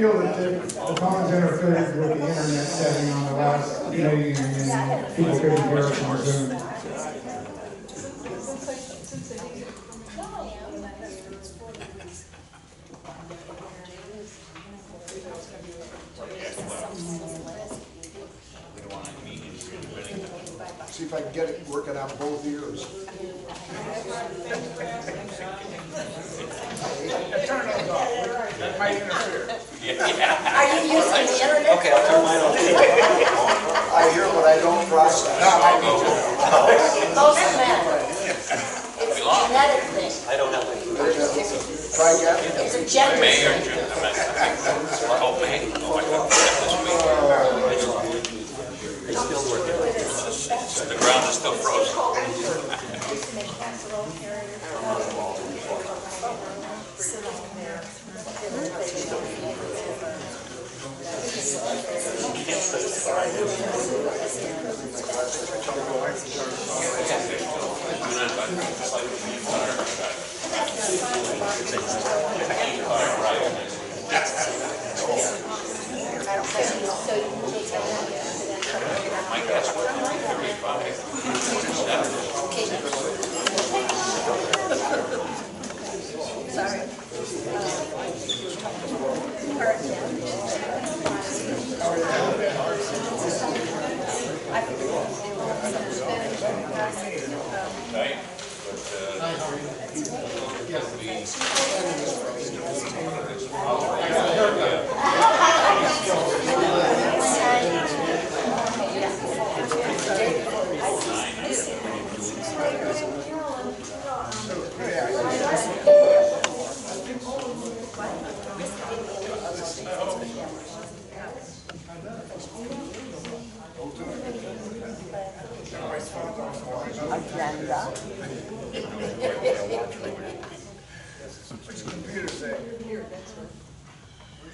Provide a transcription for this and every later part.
feel that the phones interfered with the internet setting on the last meeting and people couldn't hear us on Zoom. See if I can get it working on both ears. Turn those off. That might interfere. Are you using the internet? Okay, I'll turn mine off. I hear what I don't process. Most of that. It's a genetic thing. I don't have any. Try again. It's a gender May or thing. June? Oh, May. Oh, I got this It's still working. week. The ground is still frozen. What's the computer say? We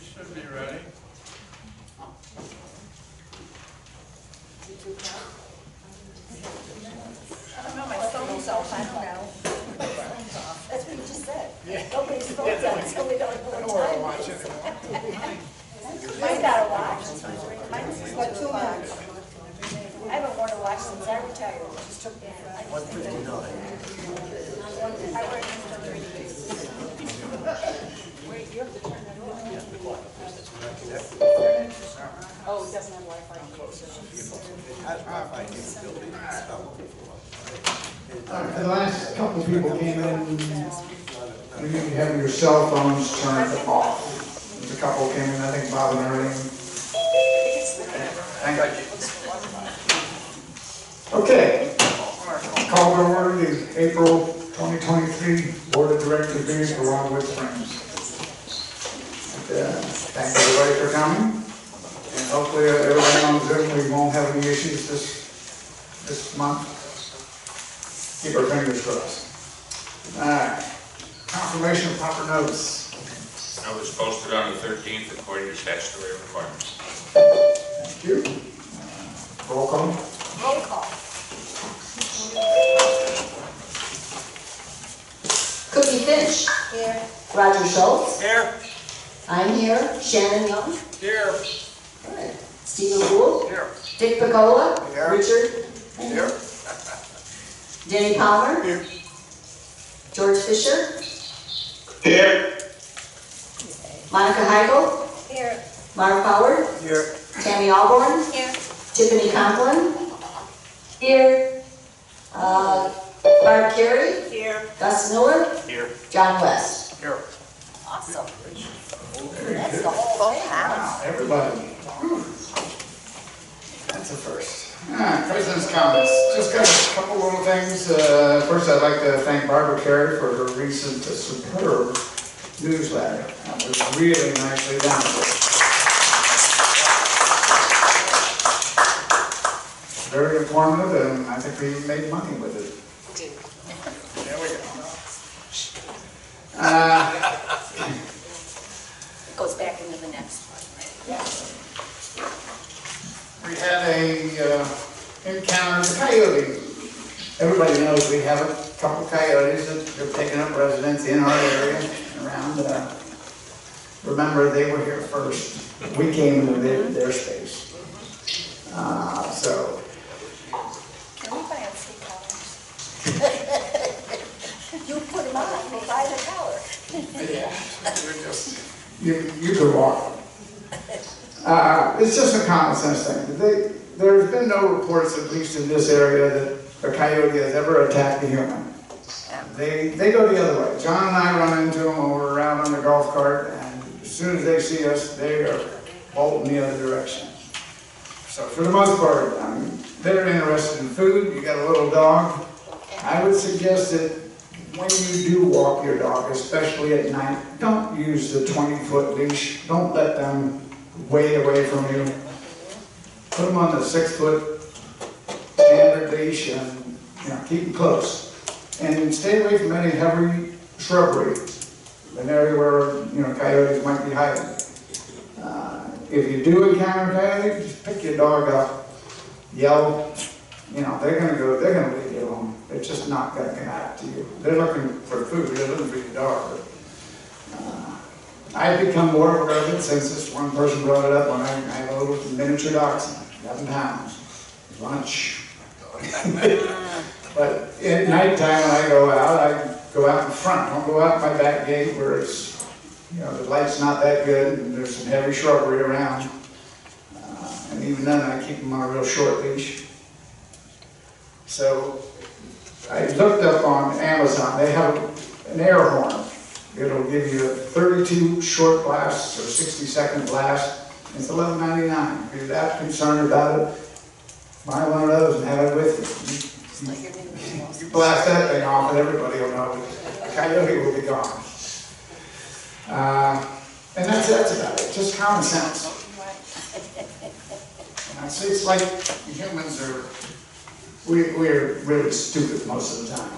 should be ready. I don't know, my phone's off, I don't know. That's what you just said. Nobody's phone's on, so we don't know what time it is. Mine got a watch. Mine's what, 2 o'clock. I haven't worn a watch since I retired. It just took me. 1:59. Wait, you have to turn that on. Oh, it doesn't have Wi-Fi. The last couple people came in, you need to have your cell phones turned off. There's a couple came in, I think Bob and everything. Thank you. Okay. Call to order the April 2023 Board of Directors meeting for Wildewood Springs. Thank everybody for coming. And hopefully everybody on Zoom, we won't have any issues this month. Keep our fingers crossed. Confirmation of proper notice. I was posted on the 13th according to statutory requirements. Thank you. Roll call. Roll call. Cookie Finch. Here. Roger Schultz. Here. I'm here. Shannon Young. Here. Good. Stephen Gould. Here. Dick Picola. Here. Richard. Here. Denny Palmer. Here. George Fisher. Here. Monica Heigl. Here. Mark Howard. Here. Tammy Alborn. Here. Tiffany Conklin. Here. Barb Carey. Here. Gus Miller. Here. John West. Here. Awesome. That's the whole thing. Wow, everybody. Whew. That's a first. President's comments. Just got a couple little things. First, I'd like to thank Barbara Carey for her recent superb newsletter. That was really nicely done. Very informative, and I think we made money with it. There we go. It goes back into the next one. We had a encounter with a coyote. Everybody knows we have a couple coyotes that are taking up residence in our area around remember, they were here first. We came into their space. So, We fancy colors. You put them on, they buy the color. yeah, you're just, you could walk. It's just a common sense thing. There's been no reports, at least in this area, that a coyote has ever attacked a human. They go the other way. John and I run into them when we're out on the golf cart, and as soon as they see us, they are bolting the other direction. So for the most part, they're interested in food. You got a little dog. I would suggest that when you do walk your dog, especially at night, don't use the 20-foot leash. Don't let them wade away from you. Put them on the 6-foot standard leash and keep them close. And stay away from any heavy shrubbery, an area where coyotes might be hiding. If you do encounter a coyote, just pick your dog up, yell. They're gonna leave you alone. They're just not gonna come out to you. They're looking for food. They're looking for your dog. I've become more aware of it since this one person brought it up when I had a little miniature dachshund, 11 pounds, lunch. But at nighttime when I go out in front. I don't go out my back gate where it's, the light's not that good and there's some heavy shrubbery around. And even then I keep them on a real short leash. So I looked up on Amazon, they have an air horn. It'll give you a 32 short blast or 60-second blast. It's $11.99. If you're that concerned about it, buy one of those and have it with you. You blast that thing off and everybody will know the coyote will be gone. And that's about it, just common sense. It's like humans we're really stupid most of the time.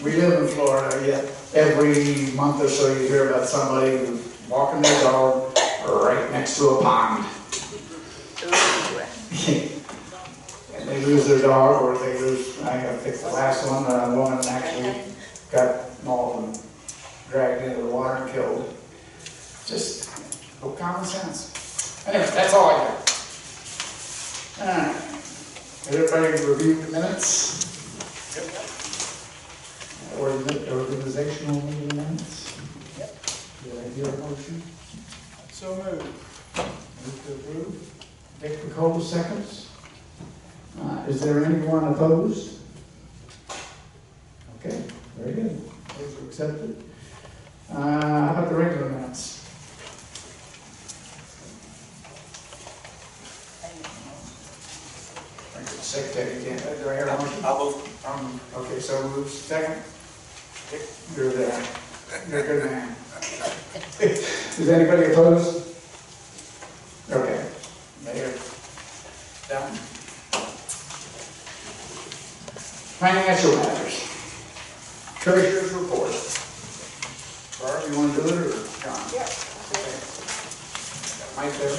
We live in Florida, yet every month or so you hear about somebody who's walking their dog right next to a pond. And they lose their dog, or they lose, I gotta fix the last one, a woman actually got mauled and dragged into the water and killed. Just common sense. Anyway, that's all I got. Alright. Everybody reviewed the minutes? Organizational meeting minutes? Yep. Did I hear a motion? So moved. Move to approve. Dick Picola seconds. Is there anyone opposed? Okay, very good. Those are accepted. How about the regular minutes? Secretary again. Do I hear a motion? I'll move. Okay, so move second. Dick, you're there. You're a good man. Is anybody opposed? Okay. Mayor. Done. Financial matters. Treasurer's report. Barb, you want to do it or John? Yeah. Okay. Got Mike there.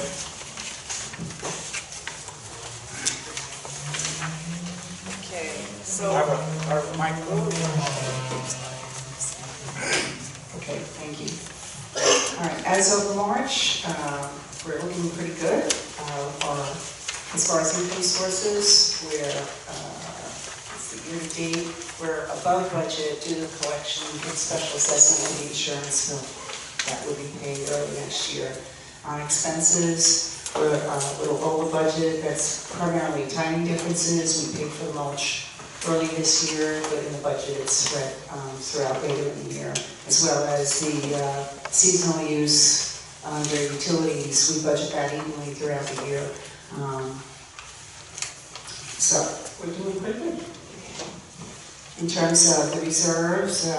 Okay, so, Mike. okay, thank you. All right, as of March, we're looking pretty good. As far as income sources, we're, year-to-date, we're above budget due to the collection of special assessment of the insurance bill that will be paid early next year. On expenses, we're a little over budget. That's primarily timing differences. We paid for the mulch early this year, but in the budget it's spread throughout later in the year, as well as the seasonal use under utilities. We budget that evenly throughout the year. So we're doing pretty good. In terms of the reserves,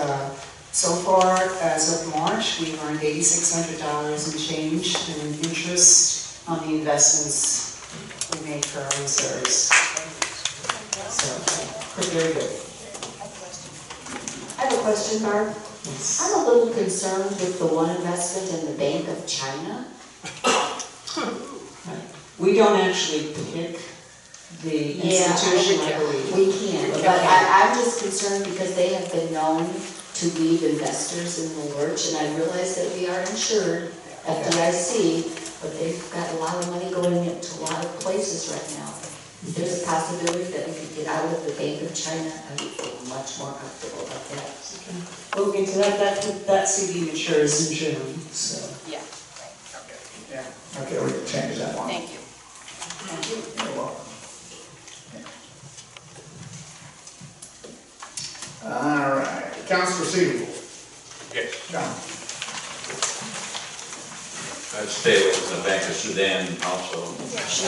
so far as of March, we've earned $8,600 and change in interest on the investments we made for our reserves. So, pretty very good. I have a question, Barb. Yes. I'm a little concerned with the one investment in the Bank of China. We don't actually pick the institution, I believe. We can, but I'm just concerned because they have been known to leave investors in the lurch, and I realize that we are insured, FDIC, but they've got a lot of money going into a lot of places right now. If there's a possibility that we could get out of the Bank of China, I would feel much more comfortable about that. We'll get to that CD matures in June, so. Yeah, Yeah, okay, we can change that one. thank you. You're welcome. All right, accounts receivable. Yes. John. I'd stay away from the Bank of Sudan also. As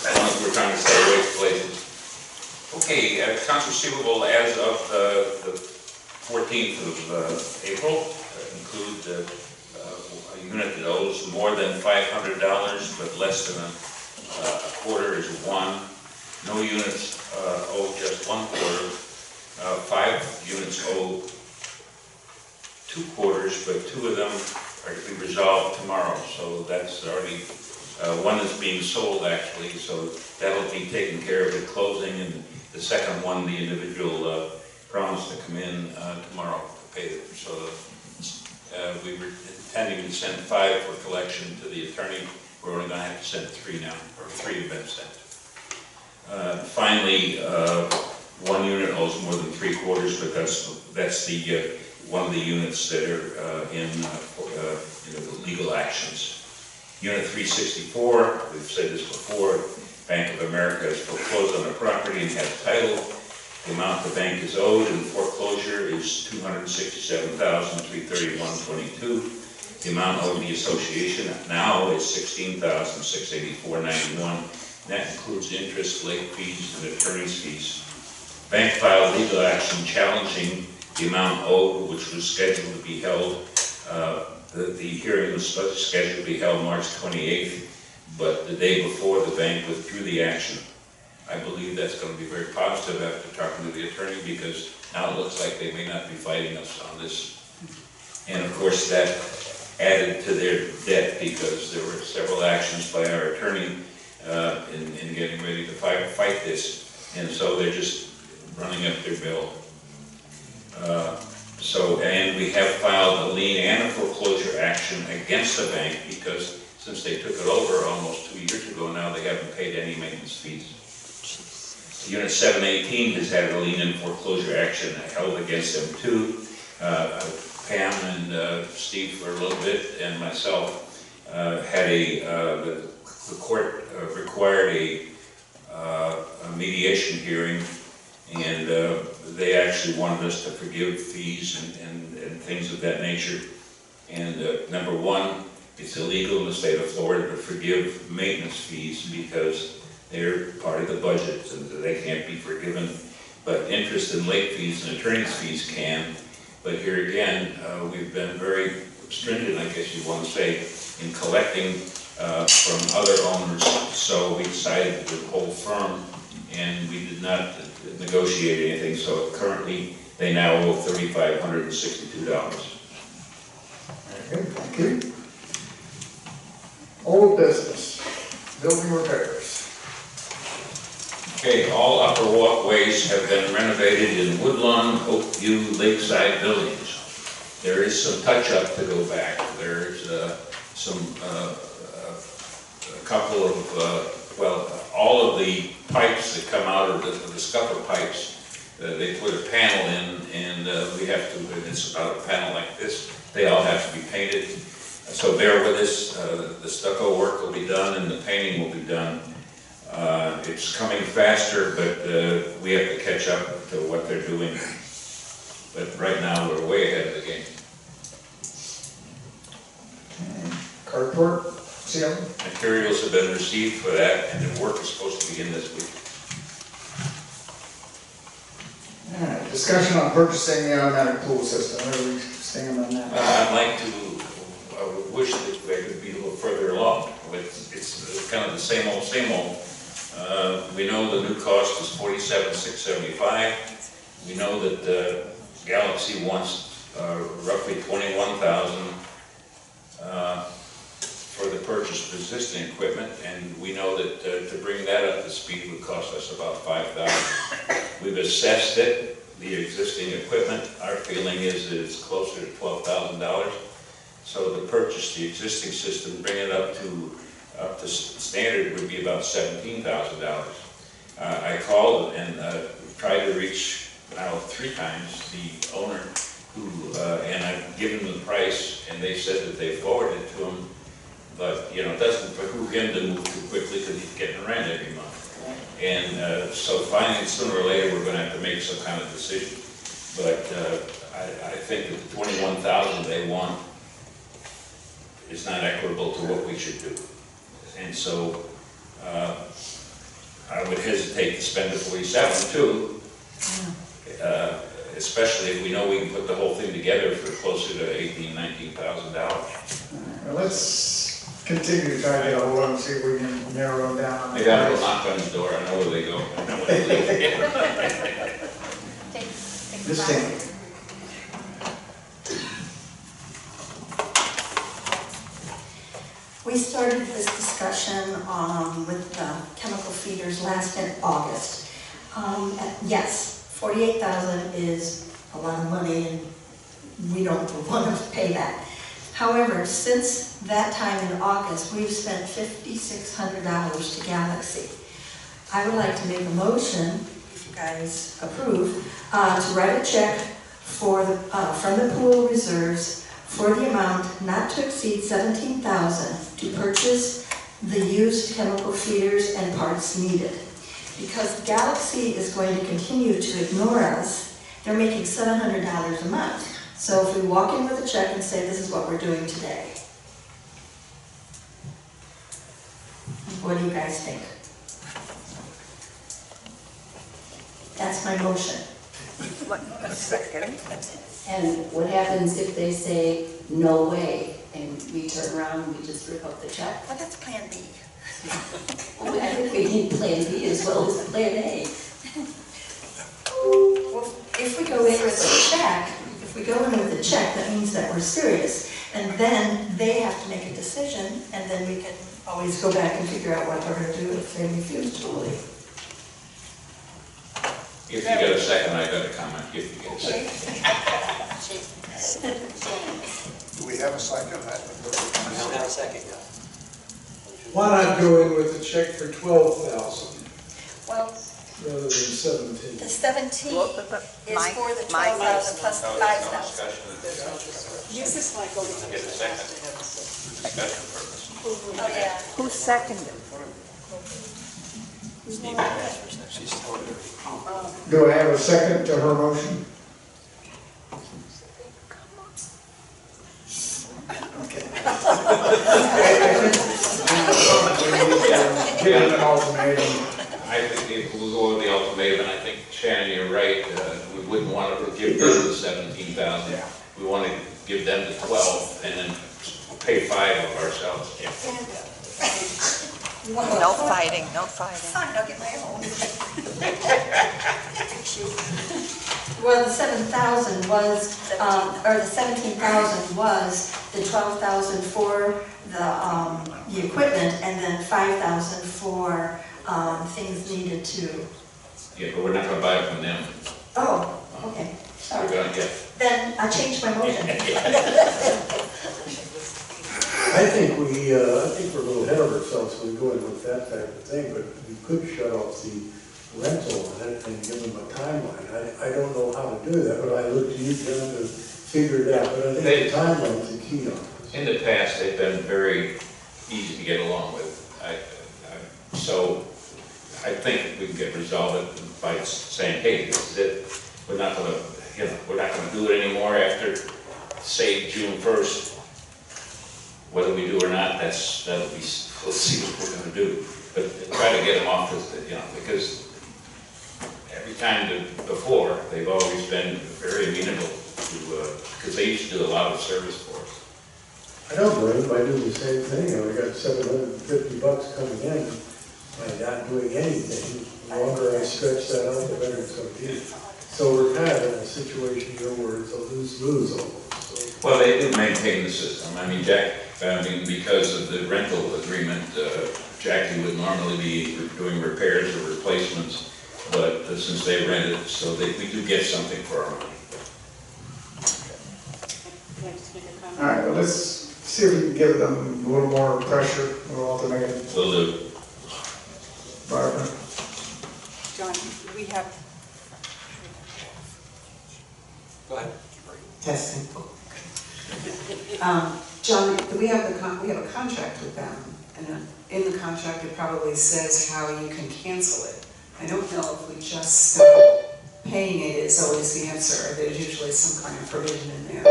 long as we're trying to stay away from places. Okay, accounts receivable as of the 14th of April include a unit that owes more than $500, but less than a quarter is 1. No units owe just 1 quarter. 5 units owe 2 quarters, but 2 of them are to be resolved tomorrow. So that's already, one is being sold actually, so that'll be taken care of at closing. And the second one, the individual promised to come in tomorrow to pay it. So we were intending to send 5 for collection to the attorney. We're only going to have to send 3 now, or 3 have been sent. Finally, 1 unit owes more than 3 quarters, but that's the one of the units that are in legal actions. Unit 364, we've said this before, Bank of America has foreclosed on the property and has title. The amount the bank is owed in foreclosure is $267,331.22. The amount owed the association now is $16,684.91. That includes interest, late fees, and attorney's fees. Bank filed legal action challenging the amount owed, which was scheduled to be held. The hearing was scheduled to be held March 28th, but the day before the bank withdrew the action. I believe that's going to be very positive after talking to the attorney, because now it looks like they may not be fighting us on this. And of course that added to their debt, because there were several actions by our attorney in getting ready to fight this, and so they're just running up their bill. And we have filed a lien and a foreclosure action against the bank, because since they took it over almost 2 years ago now, they haven't paid any maintenance fees. Unit 718 has had a lien and foreclosure action held against them too. Pam and Steve for a little bit, and myself had the court required a mediation hearing, and they actually wanted us to forgive fees and things of that nature. And number one, it's illegal in the state of Florida to forgive maintenance fees because they're part of the budget and they can't be forgiven. But interest and late fees and attorney's fees can. But here again, we've been very stringent, I guess you want to say, in collecting from other owners. So we decided to hold firm, and we did not negotiate anything. So currently, they now owe $3,562. Very good, thank you. Old business, building repairs. Okay, all upper walkways have been renovated in Woodlawn, Oakview, Lakeside buildings. There is some touch-up to go back. There's a couple of, all of the pipes that come out of the scupper pipes, they put a panel in, and we have to, it's about a panel like this, they all have to be painted. So bear with us, the stucco work will be done and the painting will be done. It's coming faster, but we have to catch up to what they're doing. But right now, we're way ahead of the game. Carport, ceiling. Materials have been received for that, and the work is supposed to begin this week. All right, discussion on purchasing the automatic pool system. Where do we stand on that? I'd like to, I would wish that they could be a little further along. It's kind of the same old, same old. We know the new cost is $47,675. We know that Galaxy wants roughly $21,000 for the purchase of existing equipment, and we know that to bring that up to speed would cost us about $5,000. We've assessed it, the existing equipment. Our feeling is that it's closer to $12,000. So to purchase the existing system, bring it up to standard would be about $17,000. I called and tried to reach now 3 times the owner and I've given them the price, and they said that they forwarded it to him, but, you know, it doesn't behoove him to move too quickly because he's getting rent every month. And so finally, sooner or later, we're gonna have to make some kind of decision. But I think that the $21,000 they want is not equitable to what we should do. And so I would hesitate to spend the $47,000 too. Especially if we know we can put the whole thing together for closer to $18,000, $19,000. Well, let's continue to try to get a hold of them, see if we can narrow them down. Maybe I'll go knock on the door, I know where they go. I know where they live. Just think. We started this discussion with chemical feeders last in August. Yes, 48,000 is a lot of money and we don't want to pay that. However, since that time in August, we've spent $5,600 to Galaxy. I would like to make a motion, if you guys approve, to write a check for the, from the pool reserves for the amount not to exceed $17,000 to purchase the used chemical feeders and parts needed. Because Galaxy is going to continue to ignore us, they're making $700 a month. So if we walk in with a check and say, this is what we're doing today. What do you guys think? That's my motion. And what happens if they say, no way, and we turn around and we just rip up the check? Well, that's Plan B. Well, I think we need Plan B as well as Plan A. Well, if we go in with a check, that means that we're serious. And then they have to make a decision, and then we can always go back and figure out what we're going to do if they refuse to leave. If you get a second, I got a comment. If you get a second. Do we have a second? We don't have a second yet. Why not go in with a check for 12,000 Well, rather than 17? the 17 is for the 12,000 plus the 5,000. Use this mic over to Get a second. Discussion purpose. Oh, yeah. Who seconded? Steve asked for that. She's told her. Do I have a second to her motion? Give them an ultimatum. I think if we'll go with the ultimatum, and I think Shannon, you're right, we wouldn't want to give them the 17,000. We want to give them the 12 and then pay 5 of ourselves. No fighting, no fighting. Fine, I'll get my own. Well, the 7,000 was, or the 17,000 was the 12,000 for the equipment, and then 5,000 for things needed to. Yeah, but we're not going to buy it from them. Oh, okay. We're Sorry. going to get. Then I changed my motion. I think we're a little ahead of ourselves when we go in with that type of thing, but we could shut off the rental on it and give them a timeline. I don't know how to do that, but I look to you, John, to figure it out. But I think the timeline is the key on it. In the past, they've been very easy to get along with. So I think we can get resolved by saying, hey, this is it. We're not going to do it anymore after, say, June 1st. Whether we do or not, we'll see what we're going to do. But try to get them off this, because every time before, they've always been very amenable to, because they used to do a lot of service for us. I don't blame them. I do the same thing. We got $750 coming in and not doing anything. The longer I stretch that out, the better it's going to be. So we're kind of in a situation here where it's a lose-lose almost. So. Well, they do maintain the system. I mean, because of the rental agreement, Jackie would normally be doing repairs or replacements, but since they rent it, so we do get something for our money. Can I just make a comment? All right, well, let's see if we can give them a little more pressure, a little ultimatum. Will do. Barbara? John, we have Go ahead. testing. John, we have a contract with them, and in the contract, it probably says how you can cancel it. I don't know if we just stop paying it is always the answer. There's usually some kind of provision in there.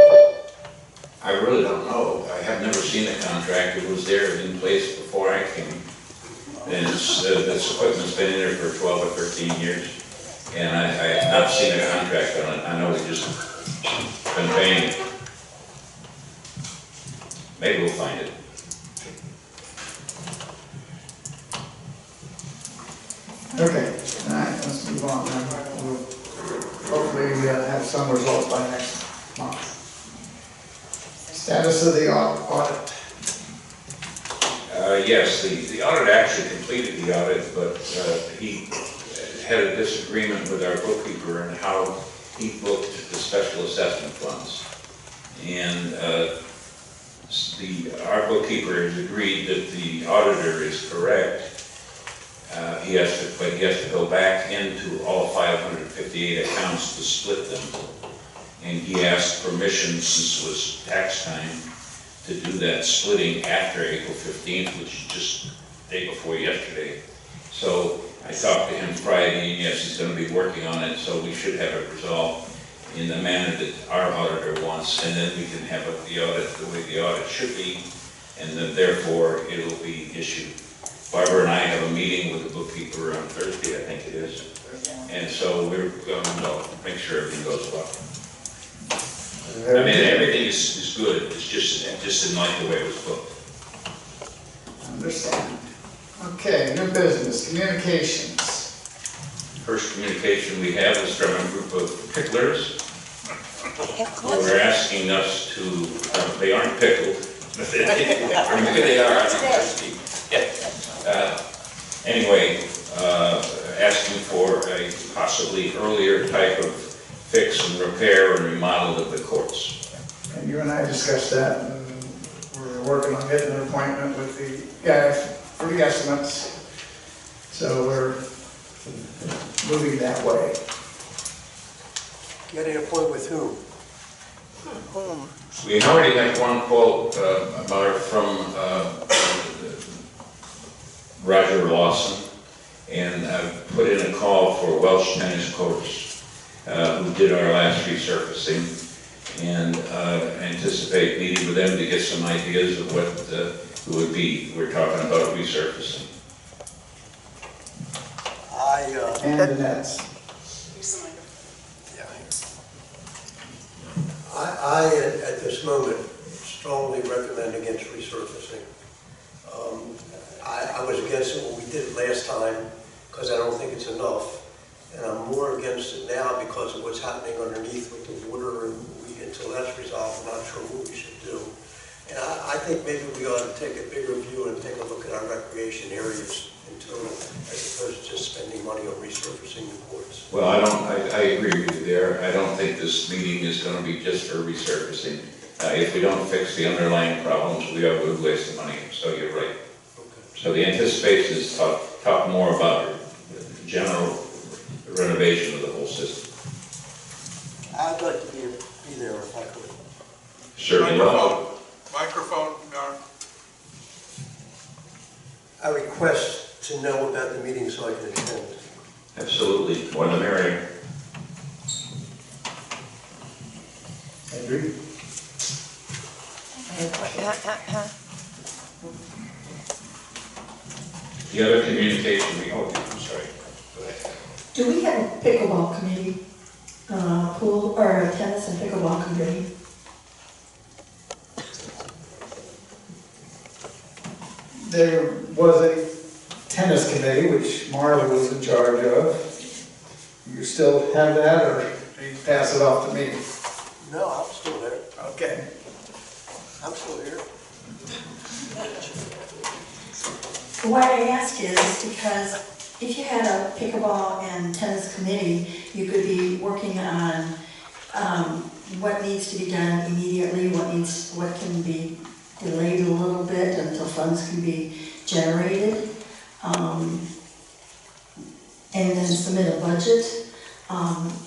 I really don't know. I have never seen a contract. It was there in place before I came. And this equipment's been in there for 12 or 13 years. And I have not seen a contract on it. I know we just been paying it. Maybe we'll find it. Okay, all right, let's move on then. We'll hopefully have some results by next month. Status of the audit. Yes, the audit actually completed the audit, but he had a disagreement with our bookkeeper on how he booked the special assessment funds. And our bookkeeper has agreed that the auditor is correct. He has to go back into all 558 accounts to split them. And he asked permission, since it was tax time, to do that splitting after April 15th, which is just the day before yesterday. So I talked to him Friday, and yes, he's going to be working on it, so we should have it resolved in the manner that our auditor wants, and then we can have the audit the way the audit should be, and then therefore it'll be issued. Barbara and I have a meeting with the bookkeeper on Thursday, I think it is, and so we're going to make sure everything goes well. I mean, everything is good, it's just didn't like the way it was booked. Understand. Okay, new business, communications. First communication we have is from a group of picklers who are asking us to, they aren't pickled, or maybe they are, I don't know. Yeah. Anyway, asking for a possibly earlier type of fix and repair and remodel of the courts. And you and I discussed that, and we're working on getting an appointment with the guy for the estimates. So we're moving that way. Getting a point with whom? We already have one quote from Roger Lawson, and I've put in a call for Welsh Tennis Courts, who did our last resurfacing, and anticipate meeting with them to get some ideas of what it would be. We're talking about resurfacing. And the nets. I, at this moment, strongly recommend against resurfacing. I was against it when we did it last time because I don't think it's enough. And I'm more against it now because of what's happening underneath with the water, and until that's resolved, I'm not sure what we should do. And I think maybe we ought to take a bigger view and take a look at our recreation areas in total, as opposed to just spending money on resurfacing the courts. Well, I agree with you there. I don't think this meeting is going to be just for resurfacing. If we don't fix the underlying problems, we are a waste of money, so you're right. Okay. So the anticipation is talk more about the general renovation of the whole system. I'd like to be there if I could. Certainly will. Microphone, Gar. I request to know about the meeting so I can attend. Absolutely, more the merrier. Andrew? The other communication I'm sorry, go ahead. Do we have a pickleball committee, pool, or a tennis and pickleball committee? There was a tennis committee, which Marla was in charge of. You still have that, or do you pass it off to me? No, I'm still there. Okay. I'm still here. Why I ask is because if you had a pickleball and tennis committee, you could be working on what needs to be done immediately, what can be delayed a little bit until funds can be generated. And then submit a budget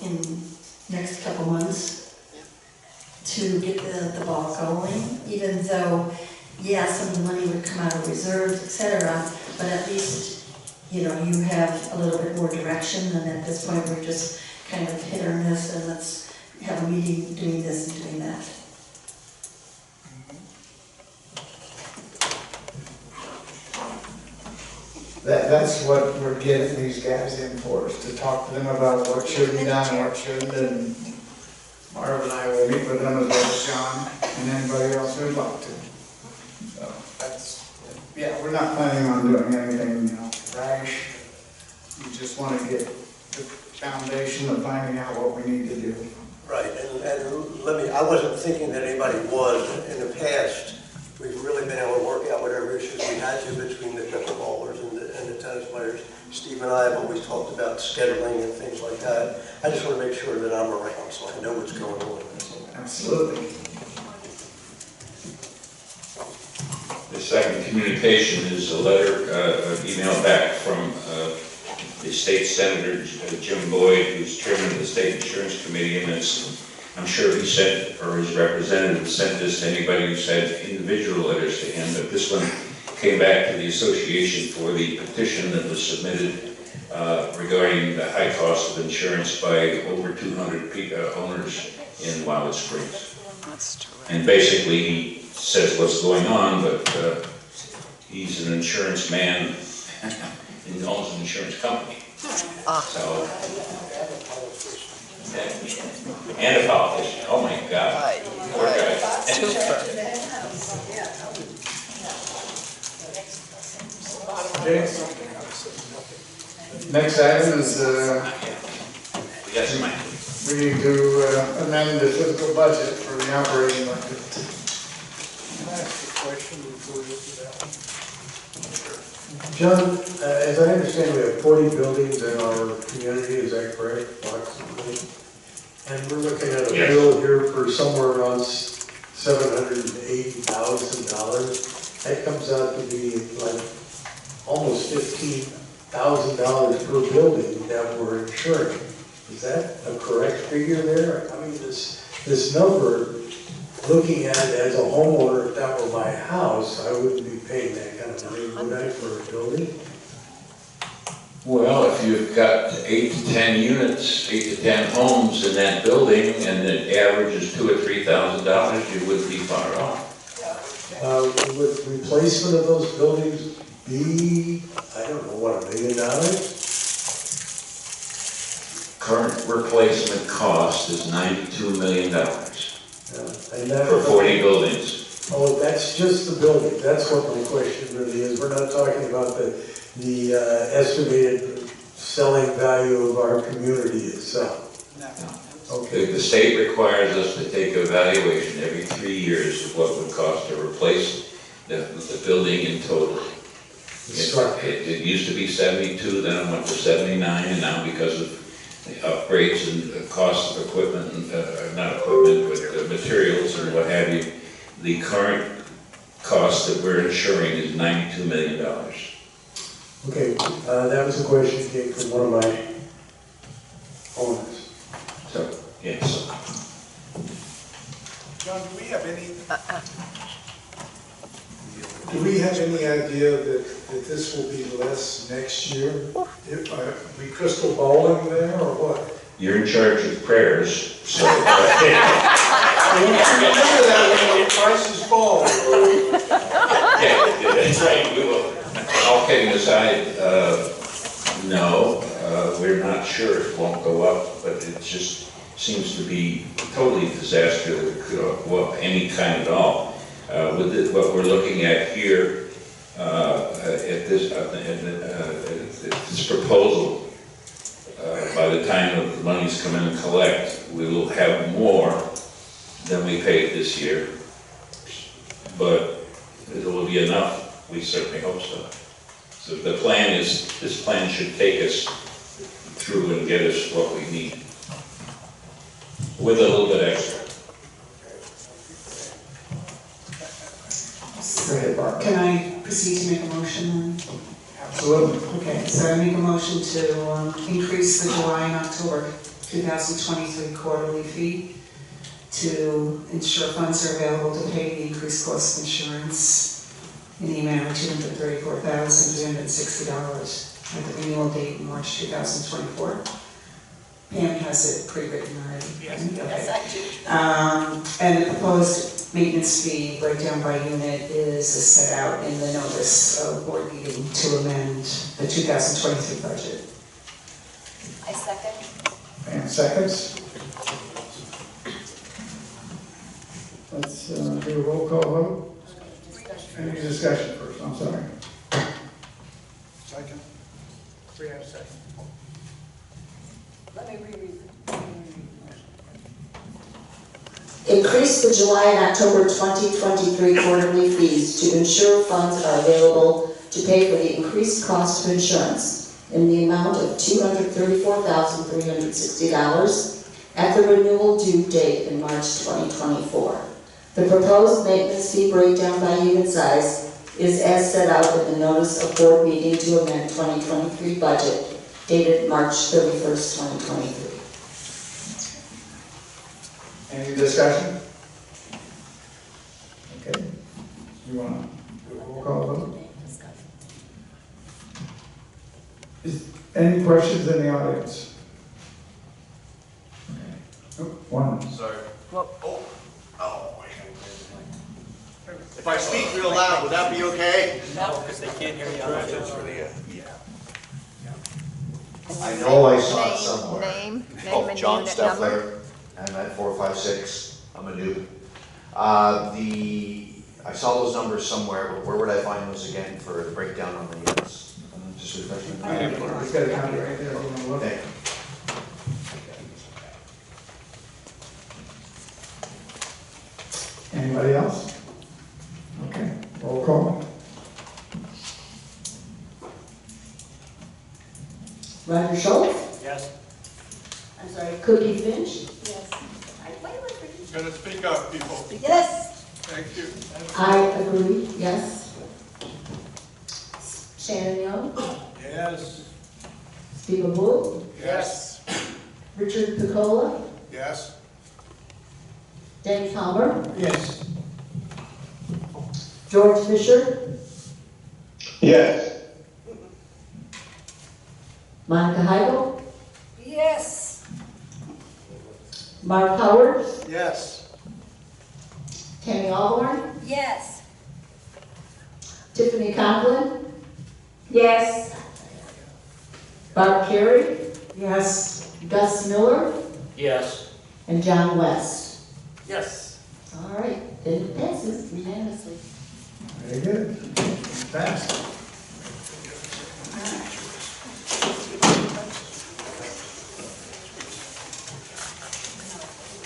in next couple months to get the ball going, even though, yeah, some of the money would come out of reserves, et cetera, but at least, you know, you have a little bit more direction, and at this point, we're just kind of hit or miss, and let's have a meeting doing this and doing that. That's what we're getting these guys in for, is to talk to them about what should be done and what shouldn't, and Marv and I will meet with them as well as John and anybody else who'd like to. So that's, yeah, we're not planning on doing anything, you know, rash. We just want to get the foundation of finding out what we need to do. Right, and let me, I wasn't thinking that anybody was. In the past, we've really been able to work out whatever issues we had to between the pickleballers and the tennis players. Steve and I have always talked about scheduling and things like that. I just want to make sure that I'm around so I know what's going on. Absolutely. The second communication is a letter, email back from the state senator, Jim Boyd, who's chairman of the State Insurance Committee, and I'm sure he sent, or his representative sent this to anybody who sent individual letters to him, but this one came back to the association for the petition that was submitted regarding the high cost of insurance by over 200 owners in Wildewood Springs. That's terrific. And basically he says what's going on, but he's an insurance man and owns an insurance company. So, and a politician. Oh my God. Poor guy. Okay. Next item is, We got some money. we need to amend the fiscal budget for the operating budget. Can I ask a question before we get to that one? John, as I understand, we have 40 buildings in our community, is that correct, approximately? And we're looking at a Yes. bill here for somewhere around $780,000. That comes out to be like almost $15,000 per building that we're insuring. Is that a correct figure there? I mean, this number, looking at it as a homeowner, if that were my house, I wouldn't be paying that kind of money, would I, for a building? Well, if you've got 8 to 10 units, 8 to 10 homes in that building, and the average is $2,000 or $3,000, you wouldn't be far off. Would replacement of those buildings be, I don't know, what, $1 million? Current replacement cost is $92 million And that, for 40 buildings. oh, that's just the building. That's what my question really is. We're not talking about the estimated selling value of our community itself. Okay. The state requires us to take a valuation every 3 years of what it would cost to replace the building in total. It used to be 72, then it went to 79, and now because of the upgrades and the cost of equipment, not equipment, but materials and what have you, the current cost that we're insuring is $92 million. Okay, that was a question that came from one of my owners. So, yes. John, do we have any idea that this will be less next year? Are we crystal balling there or what? You're in charge of prayers, so. Remember that when the prices fall. Yeah, that's right, we will. All kidding aside, no, we're not sure it won't go up, but it just seems to be totally disaster that it could go up any kind at all. With what we're looking at here, at this proposal, by the time the monies come in and collect, we will have more than we paid this year, but it will be enough. We certainly hope so. So the plan is, this plan should take us through and get us what we need, with a little bit extra. proceed to make a motion then? Absolutely. Okay, so I make a motion to increase the July and October 2023 quarterly fee to ensure funds are available to pay the increased cost of insurance in the amount of $234,360 at the renewal date in March 2024. Pam has it pre-written already. Yes, Okay. yes, I do. And the proposed maintenance fee breakdown by unit is set out in the notice of board meeting to amend the 2023 budget. I second. And seconds. Let's do a roll call vote. Any discussion first, I'm sorry. Second. We have a second. Let me reread. Increase the July and October 2023 quarterly fees to ensure funds are available to pay for the increased cost of insurance in the amount of $234,360 at the renewal due date in March 2024. The proposed maintenance fee breakdown by unit size is as set out in the notice of board meeting to amend 2023 budget dated March 31st, 2023. Any discussion? Okay. You want to do a roll call vote? Any questions in the audience? Okay. Oh, one. Sorry. Well- If I speak real loud, would that be okay? No, because they can't hear you. I know I saw it somewhere. Name Oh, and John unit number. Steffler, I'm at 456, I'm a newbie. I saw those numbers somewhere, but where would I find those again for the breakdown on the units? Just refresh my memory. He's got a copy right there, if you want to look. Thank you. Anybody else? Okay, roll call. Roger Schultz? Yes. I'm sorry, Cookie Finch? Yes. Gonna speak up, people. Yes. Thank you. I agree, yes. Shannon Young? Yes. Stephen Wood? Yes. Richard Piccola? Yes. Danny Palmer? Yes. George Fisher? Yes. Monica Heigl? Yes. Mark Howard? Yes. Tammy Allhorn? Yes. Tiffany Conklin? Yes. Barb Carey? Yes. Gus Miller? Yes. And John West? Yes. All right, then it passes unanimously. Very good. Fast.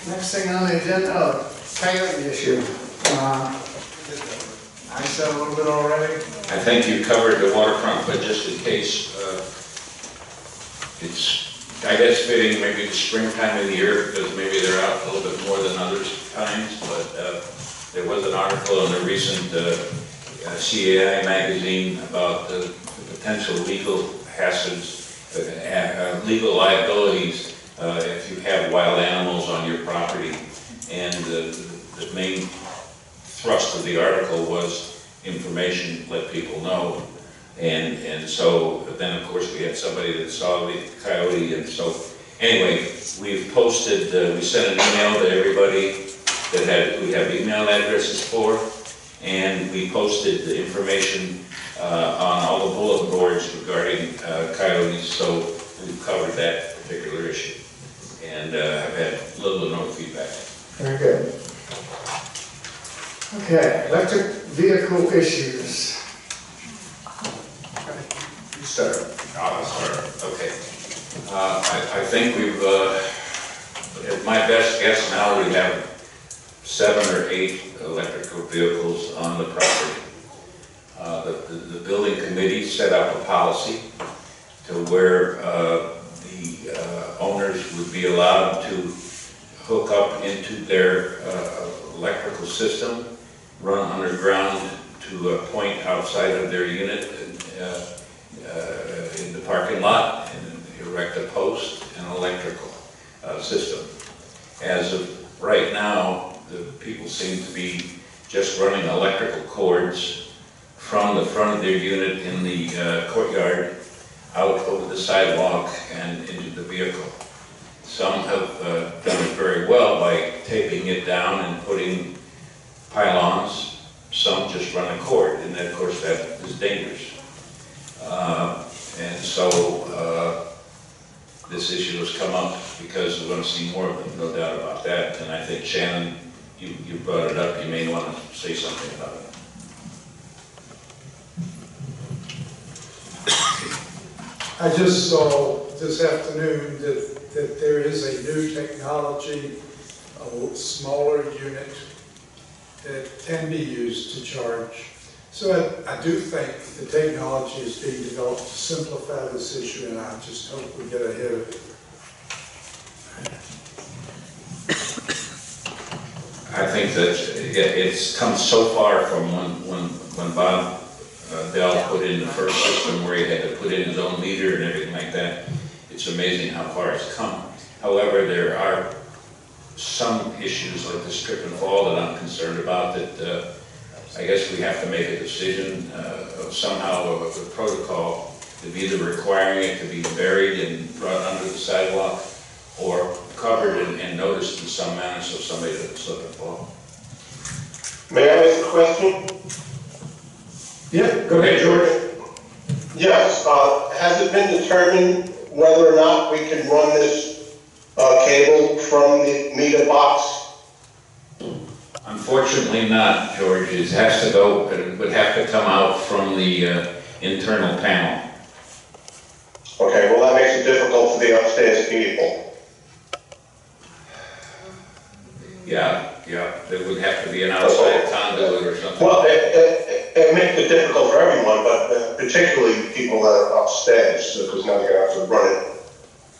Next thing on the agenda, coyote issue. I said a little bit already. I think you covered the waterfront, but just in case, it's, I guess, fitting maybe the springtime of the year, because maybe they're out a little bit more than other times, but there was an article in the recent CAI magazine about the potential legal hazards, legal liabilities if you have wild animals on your property. And the main thrust of the article was information, let people know. And so then of course we had somebody that saw the coyote, and so anyway, we've posted, we sent an email to everybody that we have email addresses for, and we posted the information on all the bulletin boards regarding coyotes, so we've covered that particular issue. And have had little or no feedback. Very good. Okay, electric vehicle issues. You start. I'll start, okay. I think we've, at my best guess now, we have 7 or 8 electrical vehicles on the property. The building committee set up a policy to where the owners would be allowed to hook up into their electrical system, run underground to a point outside of their unit in the parking lot and erect a post and electrical system. As of right now, the people seem to be just running electrical cords from the front of their unit in the courtyard out over the sidewalk and into the vehicle. Some have done it very well by taping it down and putting pylons. Some just run a cord, and of course that is dangerous. And so this issue has come up because we're going to see more of them, no doubt about that. And I think, Shannon, you brought it up. You may want to say something about it. I just saw this afternoon that there is a new technology, a smaller unit that can be used to charge. So I do think the technology is being developed to simplify this issue, and I just hope we get ahead of it. I think that it's come so far from when Bob Dell put in the first system where he had to put in his own meter and everything like that. It's amazing how far it's come. However, there are some issues like the strip and fall that I'm concerned about that I guess we have to make a decision of somehow of a protocol of either requiring it to be buried and brought under the sidewalk or covered and noticed in some manner so somebody doesn't slip and fall. May I ask a question? Yeah, go ahead, George. Yes, has it been determined whether or not we can run this cable from the meter box? Unfortunately not, George. It has to go, it would have to come out from the internal panel. Okay, well that makes it difficult for the upstairs people. Yeah, there would have to be an outside conduit or something. Well, it makes it difficult for everyone, but particularly people that are upstairs, because now they're going to have to run it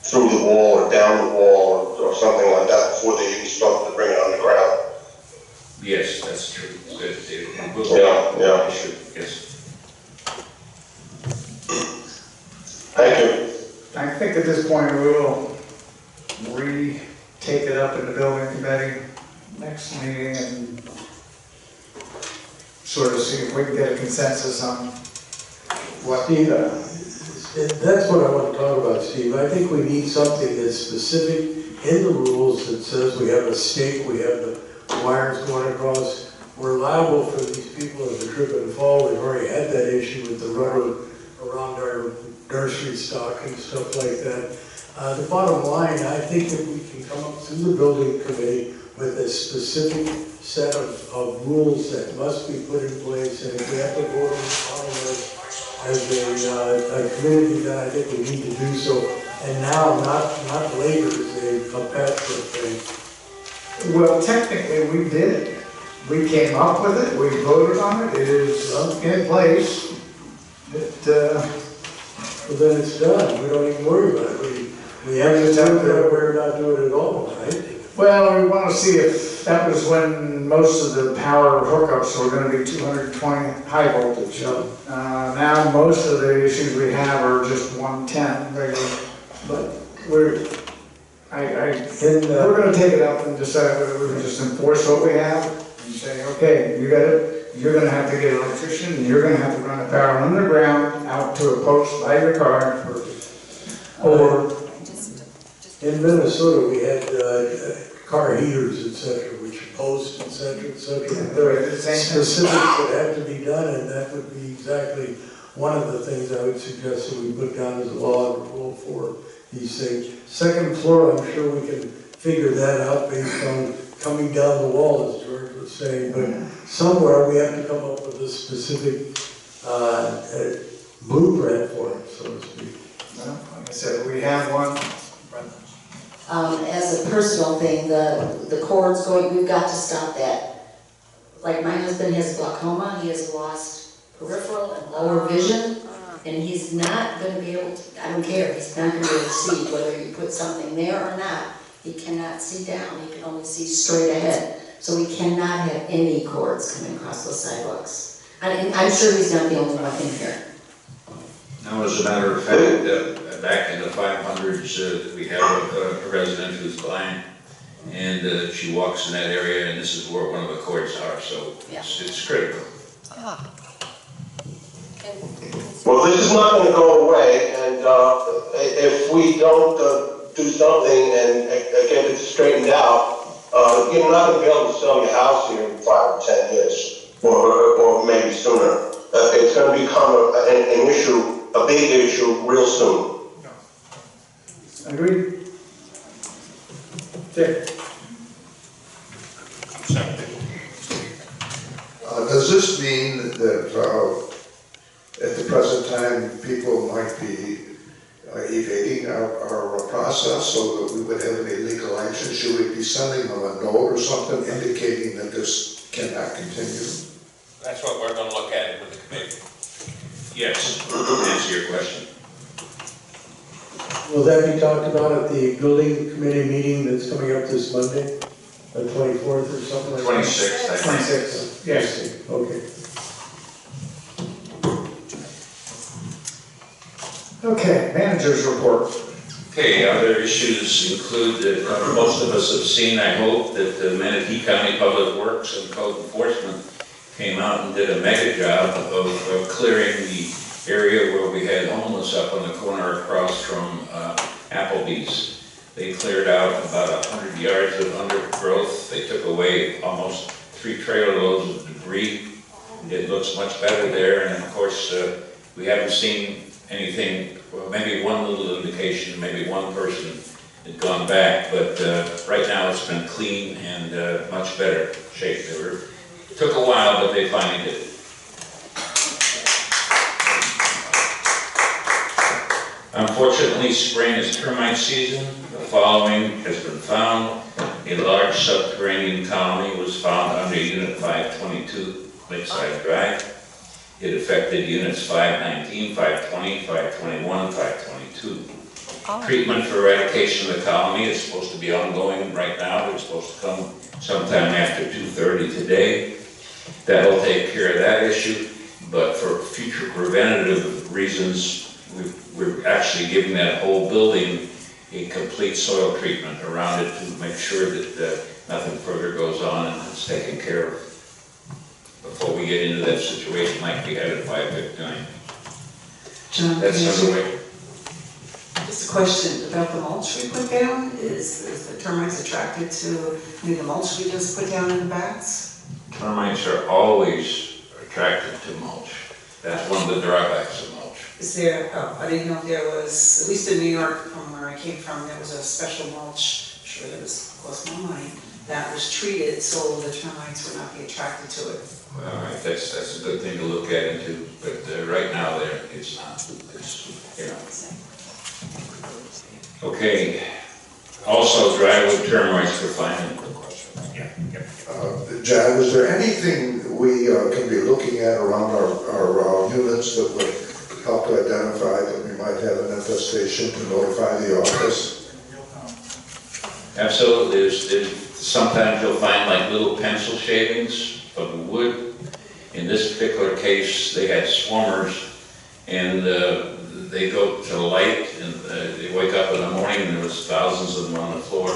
through the wall or down the wall or something like that before they even start to bring it underground. Yes, that's true. It will be Yeah. an issue, yes. Thank you. I think at this point we will take it up in the building committee next meeting and sort of see if we can get a consensus on what. Steve, that's what I want to talk about, Steve. I think we need something that's specific in the rules that says we have a stake, we have the wires going across. We're liable for these people if they trip and fall. We've already had that issue with the rubber around our nursery stock and stuff like that. The bottom line, I think that we can come up through the building committee with a specific set of rules that must be put in place, and if we have to vote on it as a community, then I think we need to do so. And now, not later, as a patchwork thing. Well, technically we did. We came up with it, we voted on it, it is in place. Well, then it's done. We don't even worry about it. We have to tell them that we're not doing it at all, right? Well, we want to see if that was when most of the power hookups were going to be 220 high voltage. Now most of the issues we have are just 110 regular. But we're going to take it up and decide whether we can just enforce what we have and say, okay, you got it. You're going to have to get an electrician, and you're going to have to run the power underground out to a post by your car. Or in Minnesota, we had car heaters, etc., which post, etc., specifics that have to be done, and that would be exactly one of the things I would suggest that we put down as a law and rule for these things. Second floor, I'm sure we can figure that out based on coming down the wall, as George was saying, but somewhere we have to come up with a specific blueprint for it, so to speak. Well, like I said, we have one. As a personal thing, the cords going, we've got to stop that. Like my husband has glaucoma, he has lost peripheral and lower vision, and he's not going to be able to, I don't care, he's not going to be able to see whether you put something there or not. He cannot see down, he can only see straight ahead. So we cannot have any cords coming across those sidewalks. I'm sure he's not the only one in here. Now, as a matter of fact, back in the 500s, we have a resident who's blind, and she walks in that area, and this is where one of the courts are, so it's critical. Ah. Well, this is not going to go away, and if we don't do something and get it straightened out, you're not going to be able to sell your house here in 5 or 10 years, or maybe sooner. It's going to become an issue, a big issue, real soon. Agreed? Dick? Does this mean that at the present time, people might be evading our process so that we would have an illegal action? Should we be sending them a note or something indicating that this cannot continue? That's what we're going to look at with the committee. Yes, to answer your question. Will that be talked about at the building committee meeting that's coming up this Monday? The 24th or something like that? 26th, I think. 26th, yes. Okay. Okay, manager's report. Okay, other issues include that most of us have seen, I hope, that the Manatee County Public Works and Code Enforcement came out and did a mega job of clearing the area where we had homeless up on the corner across from Applebee's. They cleared out about 100 yards of undergrowth. They took away almost 3 trailer loads of debris. It looks much better there, and of course, we haven't seen anything, well, maybe one little indication, maybe one person had gone back, but right now it's been clean and much better shape. It took a while, but they finally did it. Unfortunately, spring is termite season. The following has been found. A large subterranean colony was found under Unit 522, Lakeside Drive. It affected Units 519, 520, 521, 522. Treatment for eradication of the colony is supposed to be ongoing right now. It's supposed to come sometime after 2:30 today. That'll take care of that issue, but for future preventative reasons, we're actually giving that whole building a complete soil treatment around it to make sure that nothing further goes on and it's taken care of before we get into that situation like we had at 559. John, That's underway. just a question about the mulch we put down. Is the termites attracted to the mulch we just put down in the backs? Termites are always attracted to mulch. That's one of the drawbacks of mulch. Is there, I didn't know if there was, at least in New York, from where I came from, there was a special mulch, I'm sure that was cost more money, that was treated so the termites would not be attracted to it. Well, all right, that's a good thing to look at into, but right now it's not. It's, you know. Okay. Also, drywood termites for finding. John, is there anything we can be looking at around our units that would help to identify that we might have an infestation to notify the office? Absolutely. Sometimes you'll find like little pencil shavings of wood. In this particular case, they had swarmers, and they go to the light, and they wake up in the morning, and there was thousands of them on the floor.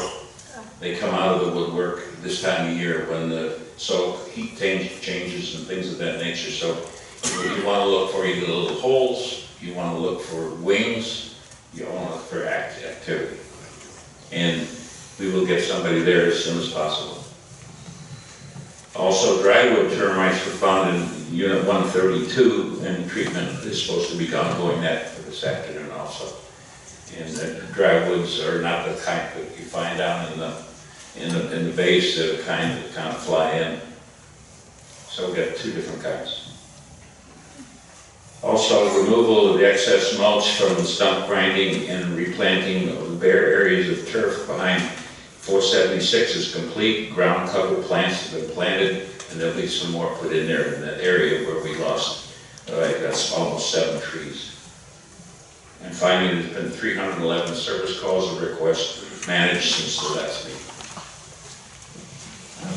They come out of the woodwork this time of year when the heat changes and things of that nature. So you want to look for either little holes, you want to look for wings, you want to look for activity. And we will get somebody there as soon as possible. Also, drywood termites were found in Unit 132, and treatment is supposed to be ongoing that for this afternoon also. And the drywoods are not the kind that you find down in the base, the kind that kind of fly in. So we've got 2 different kinds. Also, removal of the excess mulch from stump grinding and replanting of the bare areas of turf behind 476 is complete. Ground cover plants have been planted, and there'll be some more put in there in that area where we lost, that's almost 7 trees. And finally, there's been 311 service calls or requests managed since the last meeting.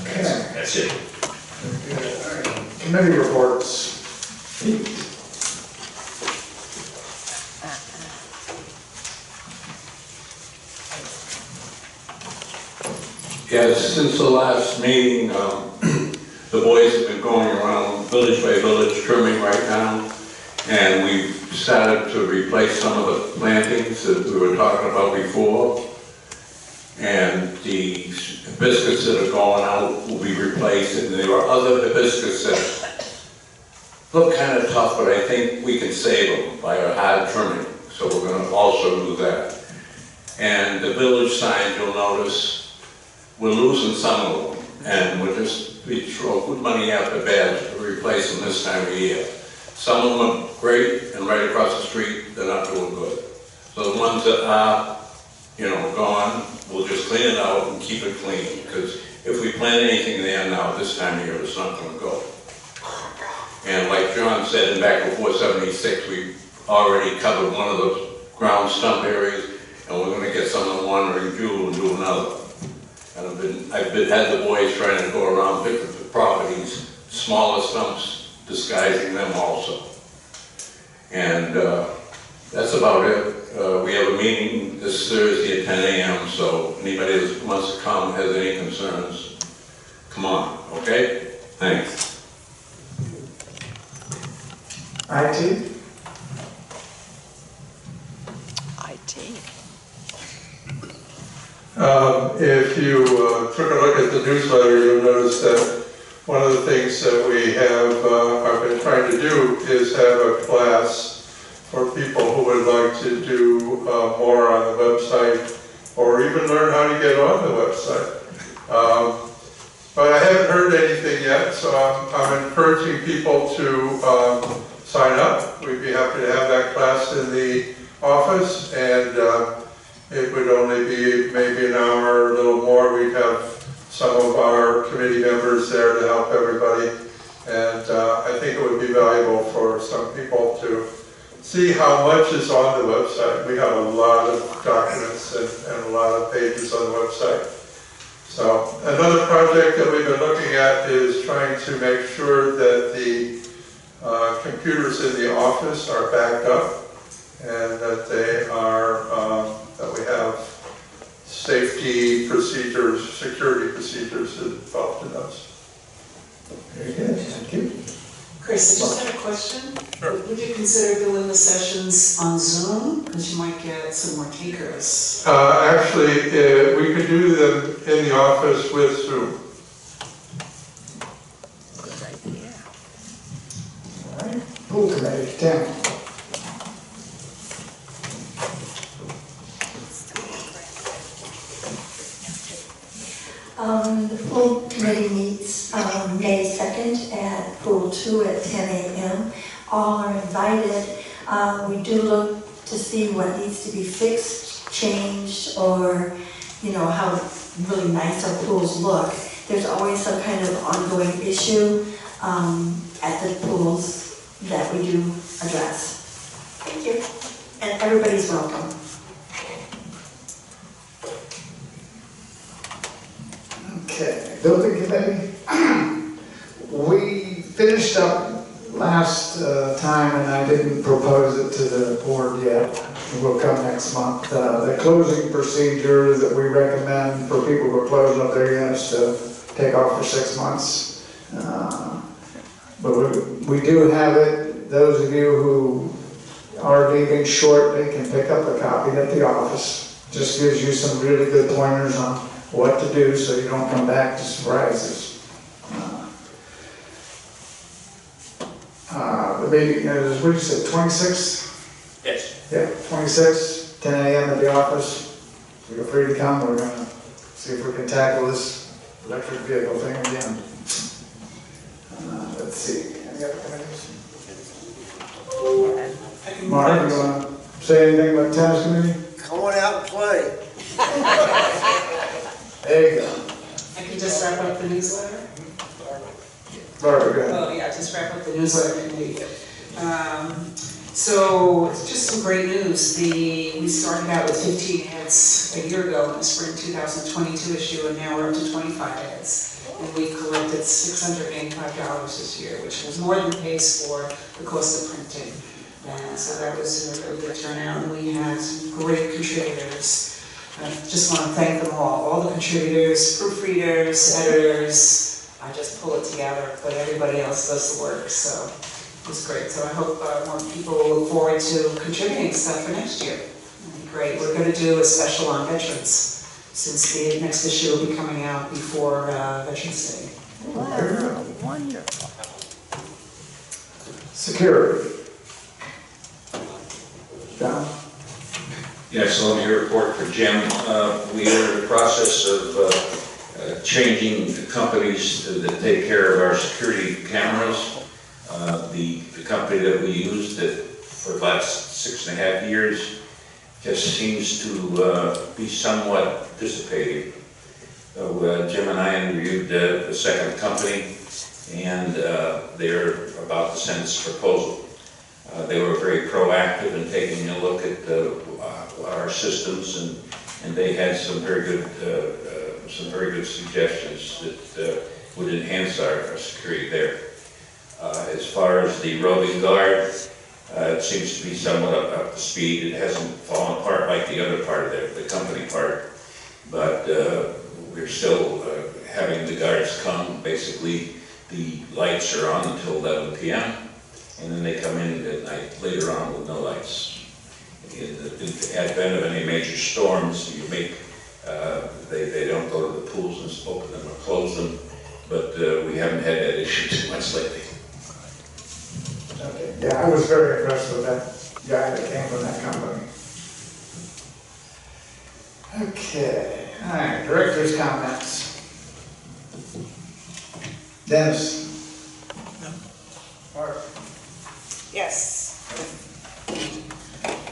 Okay. That's it. All right. Committee reports. Yes, since the last meeting, the boys have been going around village by village trimming right now, and we've started to replace some of the plantings that we were talking about before. And the hibiscus that are going out will be replaced, and there are other hibiscus that look kind of tough, but I think we can save them by a hard trimming, so we're going to also do that. And the village signs, you'll notice, we're losing some of them, and we throw good money after bad to replace them this time of year. Some of them are great, and right across the street, they're not doing good. So the ones that are, gone, we'll just clean it out and keep it clean, because if we plant anything there now, this time of year, it's not going to go. And like John said, back before 76, we already covered one of those ground stump areas, and we're going to get some of the wandering Jew and do another. And I've had the boys trying to go around, pick up the properties, smaller stumps, disguising them also. And that's about it. We have a meeting this Thursday at 10 a.m., so anybody that wants to come, has any concerns, come on, okay? Thanks. IT? If you took a look at the newsletter, you'll notice that one of the things that we have been trying to do is have a class for people who would like to do more on the website, or even learn how to get on the website. But I haven't heard anything yet, so I'm encouraging people to sign up. We'd be happy to have that class in the office, and it would only be maybe an hour or a little more. We'd have some of our committee members there to help everybody, and I think it would be valuable for some people to see how much is on the website. We have a lot of documents and a lot of pages on the website. So another project that we've been looking at is trying to make sure that the computers in the office are backed up, and that they are, that we have safety procedures, security procedures involved in those. Very good, thank you. Chris, I just had a question. Sure. Would you consider doing the sessions on Zoom? Because you might get some more takers. Actually, we could do them in the office with Zoom. Good idea. All right, pool committee, Tim. The pool committee meets May 2nd at Pool 2 at 10 a.m. All are invited. We do look to see what needs to be fixed, changed, or, how really nice our pools look. There's always some kind of ongoing issue at the pools that we do address. Thank you. And everybody's welcome. Okay, building committee. We finished up last time, and I didn't propose it to the board yet. It will come next month. The closing procedure that we recommend for people who are closing up their units to take off for 6 months. But we do have it. Those of you who are leaving shortly can pick up a copy at the office. Just gives you some really good pointers on what to do so you don't come back to surprises. The meeting is, what did you say, 26th? Yes. Yeah, 26th, 10 a.m. at the office. Feel free to come. We're going to see if we can tackle this electric vehicle thing again. Let's see. Any other committees? Mark, you want to say anything about the tennis committee? Come on out and play. There you go. I can just wrap up the newsletter? Barbara, go ahead. Oh, yeah, just wrap up the newsletter committee. So, it's just some great news. We started out with 15 ads a year ago in the spring 2022 issue, and now we're up to 25 ads. And we collected collected $685 this year, which was more than pays for the cost of printing. And so that was a really good turnout, and we had some great contributors. I just want to thank them all the contributors, proofreaders, editors. I just pull it together, but everybody else does the work, so it was great. So I hope more people will look forward to contributing stuff for next year. It'll be great. We're going to do a special on veterans, since the next issue will be coming out before Veterans Day. Wow, wonderful. Security. John? Yes, let me report for Jim. We are in the process of changing companies that take care of our security cameras. The company that we used for the last 6.5 years just seems to be somewhat dissipating. So Jim and I interviewed the second company, and they're about to send us a proposal. They were very proactive in taking a look at our systems, and they had some very good suggestions that would enhance our security there. As far as the roving guard, it seems to be somewhat up to speed. It hasn't fallen apart like the other part of the company part, but we're still having the guards come. Basically, the lights are on until 11 p.m. and then they come in at night later on with no lights. In the advent of any major storms, they don't go to the pools and open them or close them, but we haven't had that issue too much lately. Okay. Yeah, I was very impressed with that guy that came from that company. Okay, all right, director's comments. Dennis? Mark? Yes.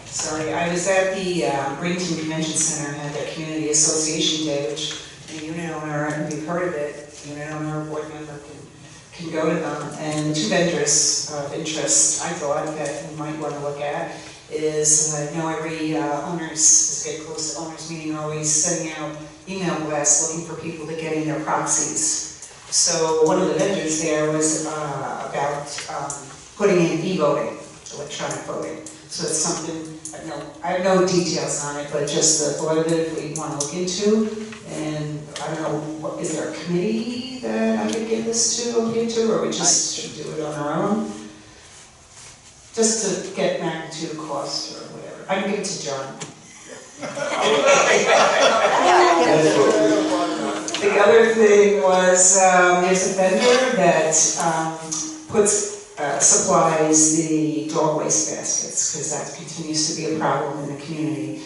Sorry, I was at the Bradenton Convention Center, had their Community Association Day, which a unit owner, and you've heard of it, unit owner or board member can go to them. And two vendors of interest I thought that you might want to look at is, every owners, as we get close to owners meeting, are always sending out email blasts looking for people to get in their proxies. So one of the vendors there was about putting in e-voting, electronic voting. So it's something, I have no details on it, but just the thought of it we want to look into. And I don't know, is there a committee that I could give this to, look into, or we just should do it on our own? Just to get magnitude of cost or whatever. I can give it to John. The other thing was, there's a vendor that supplies the dog waste baskets, because that continues to be a problem in the community.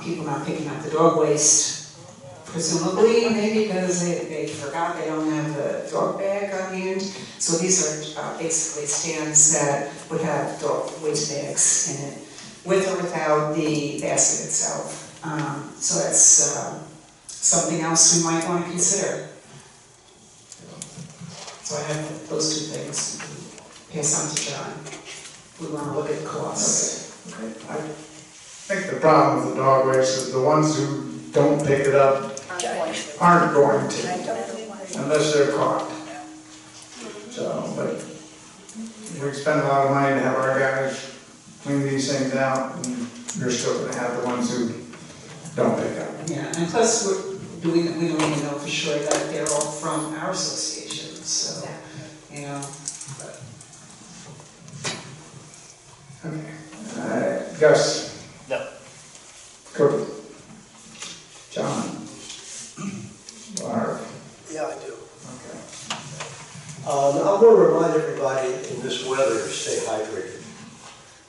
People not picking up the dog waste, presumably maybe because they forgot they don't have the dog bag on hand. So these are basically stands that would have dog waste bags in it, with or without the basket itself. So that's something else we might want to consider. So I have those two things. Pass on to John. We want to look at costs. Okay. I think the problem with the dog waste is the ones who don't pick it up aren't going to, unless they're caught. So, but we spend a lot of money to have our guys clean these things out, and you're still going to have the ones who don't pick up. Yeah, and plus we don't even know for sure that they're all from our association. So, but. Okay. Gus? No. Cooper? John? Barb? Yeah, I do. Okay. I'm going to remind everybody in this weather to stay hydrated.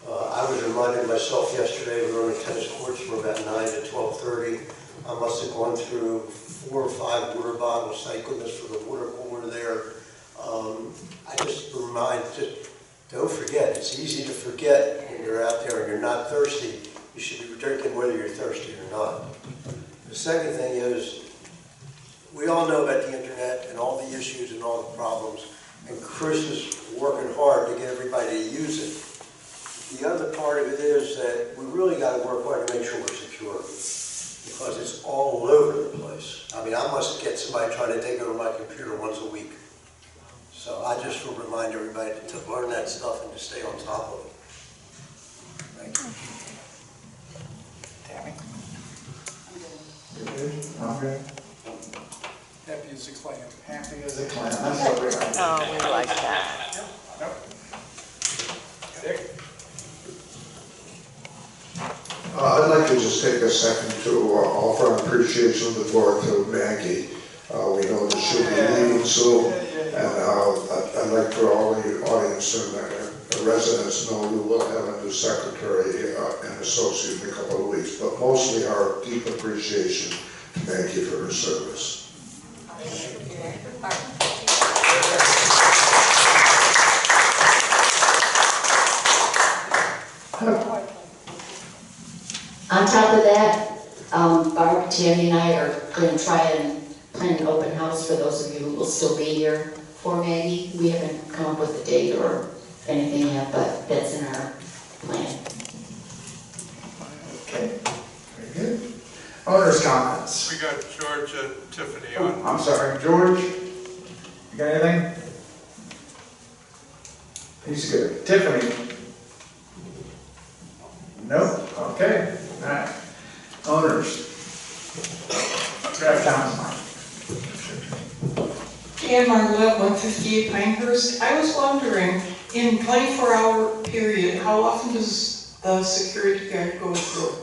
I was reminded myself yesterday, we were on the tennis courts from about 9 to 12:30. I must have gone through 4 or 5 water bottles, thank goodness for the water cooler there. I just don't forget, it's easy to forget when you're out there and you're not thirsty. You should be drinking whether you're thirsty or not. The second thing is, we all know about the internet and all the issues and all the problems, and Chris is working hard to get everybody to use it. The other part of it is that we really got to work hard to make sure we're secure, because it's all over the place. I mean, I must get somebody trying to take over my computer once a week. So I just will remind everybody to learn that stuff and to stay on top of it. Thank you. Tammy? I'm good. I'm good. Happy as a clam. Happy as a clam, that's what we are. Oh, we like that. Nope. Dick? I'd like to just take a second to offer our appreciation of the board to Maggie. We know that she'll be leaving soon, and I'd like for all the audience and the residents know we will have a new secretary and associate in a couple of weeks, but mostly our deep appreciation to Maggie for her service. On top of that, Barb, Tammy, and I are going to try and plan an open house for those of you who will still be here for Maggie. We haven't come up with a date or anything yet, but that's in our plan. Okay, very good. Owners' comments. We got George and Tiffany Oh, on. I'm sorry, George, you got anything? He's good. Tiffany? No? Okay, all right. Owners? Draft comments. Dan Marlette, 158 Pinehurst. I was wondering, in 24-hour period, how often does the security guard go through?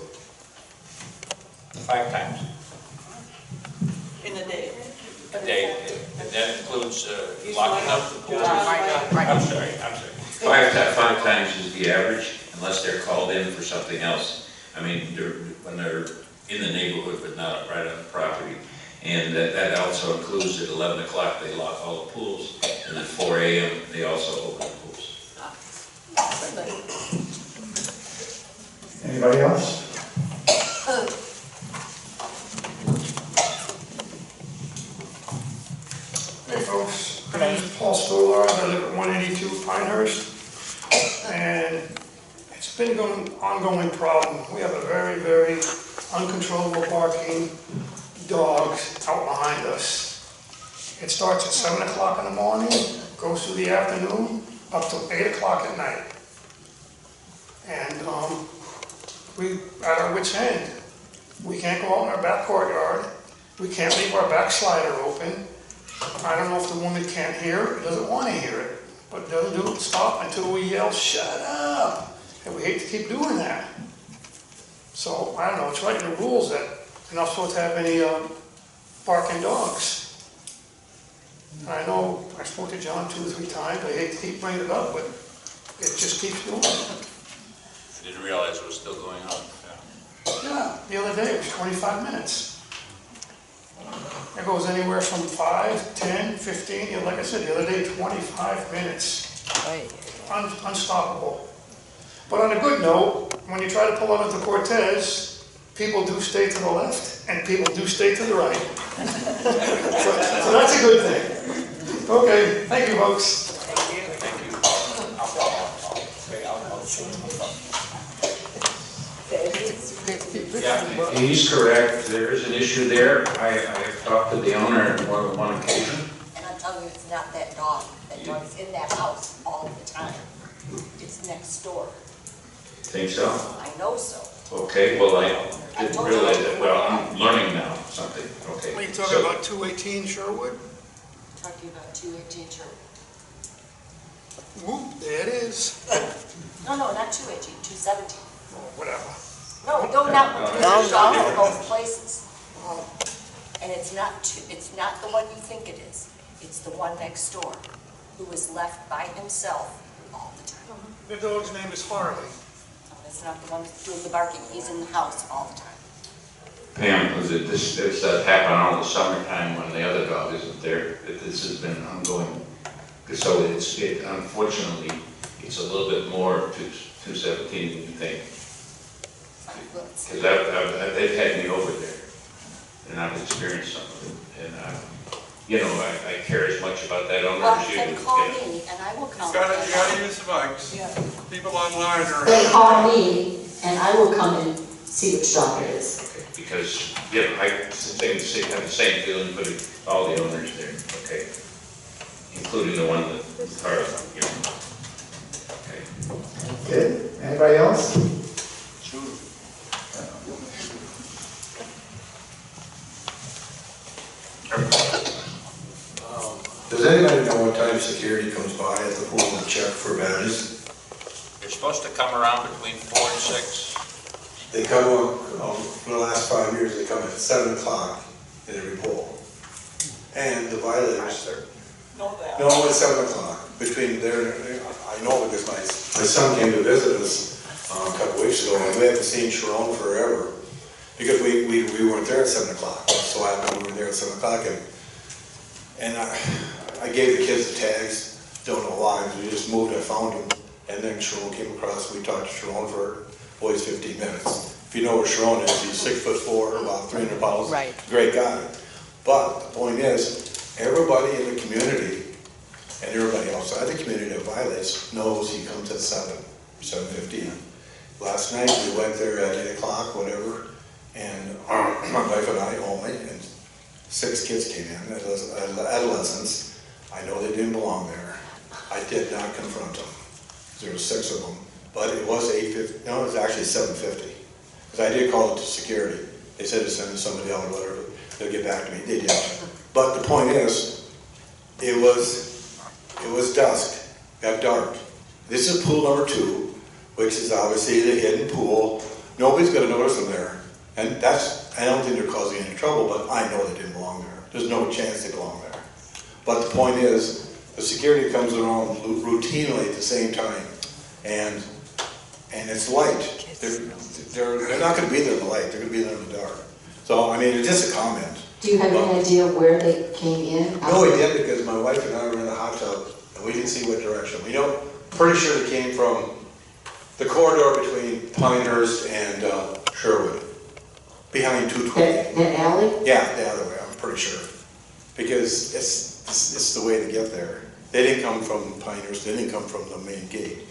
5 times In a day? a day, and that includes locking up the pool. Right. I'm sorry. 5 times is the average, unless they're called in for something else. I mean, when they're in the neighborhood, but not right on the property. And that also includes at 11 o'clock, they lock all the pools, and at 4 a.m., they also open the pools. Anybody else? Hey folks, my name is Paul Stolar, I live at 182 Pinehurst, and it's been an ongoing problem. We have a very, very uncontrollable barking dogs out behind us. It starts at 7 o'clock in the morning, goes through the afternoon, up till 8 o'clock at night. And we at our wit's end. We can't go out in our back courtyard. We can't leave our back slider open. I don't know if the woman can't hear it or doesn't want to hear it, but it doesn't stop until we yell, "Shut up!" And we hate to keep doing that. So, I don't know, it's right in the rules that you're not supposed to have any barking dogs. And I know I spoke to John 2 or 3 times, I hate to keep bringing it up, but it just keeps doing it. I didn't realize it was still going on. Yeah, the other day it was 25 minutes. It goes anywhere from 5, 10, 15, you know, like I said, the other day, 25 minutes. Unstoppable. But on a good note, when you try to pull out into Cortez, people do stay to the left and people do stay to the right. So that's a good thing. Okay, thank you folks. Yeah, he's correct. There is an issue there. I have talked to the owner on more than one occasion. And I'm telling you, it's not that dog. That dog is in that house all the time. It's next door. Think so? I know so. Okay, well, I didn't realize that. Well, I'm learning now something. Okay. Are you talking about 218 Sherwood? Talking about 218 Sherwood. Whoop, there it is. No, not 218, 217. Whatever. No, not both places. And it's not the one you think it is. It's the one next door, who is left by himself all the time. The dog's name is Harley. No, that's not the one doing the barking. He's in the house all the time. Pam, was it this happened all the summertime when the other dog isn't there? This has been ongoing. So unfortunately, it's a little bit more to 217 than you think. Because they've had me over there, and I've experienced something. And I care as much about that owner as you do. Then call me, and I will come. You gotta use the mics. Yeah. People online are. Then call me, and I will come and see which dog it is. Okay, because, I have the same feeling putting all the owners there, okay? including the one that Tara, you know. Good. Anybody else? Does anybody know what time security comes by at the pool to check for badges? They're supposed to come around between 4 and 6. They come on, for the last 5 years, they come at 7 o'clock in every pool. And the violators, no, it's 7 o'clock. Between there, I know because my son came to visit us a couple weeks ago, and we haven't seen Sharon forever. Because we weren't there at 7 o'clock. So I know we were there at 7 o'clock, and I gave the kids the tags, don't know why, we just moved, I found them, and then Sharon came across, we talked to Sharon for boys 15 minutes. If you know where Sharon is, he's 6'4", about 300 pounds, Right. Great guy. But the point is, everybody in the community, and everybody outside the community that violates, knows he comes at 7:15. Last night, we went there at 8 o'clock, whatever, and my wife and I only, and 6 kids came in, adolescents. I know they didn't belong there. I did not confront them. There were 6 of them, but it was 8:50. No, it was actually 7:50. Because I did call it to security. They said to send somebody out or whatever. They'll get back to me. They didn't. But the point is, it was dusk. Got dark. This is pool number 2, which is obviously the hidden pool. Nobody's going to notice them there. And I don't think they're causing any trouble, but I know they didn't belong there. There's no chance they belong there. But the point is, the security comes around routinely at the same time, and it's light. They're not going to be there in the light. They're going to be there in the dark. So I mean, it's just a comment. Do you have any idea where they came in? No, we did because my wife and I were in the hot tub, and we didn't see what direction. We know, pretty sure they came from the corridor between Pinehurst and Sherwood, behind 220. That alley? Yeah, the other way. I'm pretty sure, because it's the way to get there. They didn't come from Pinehurst. They didn't come from the main gate.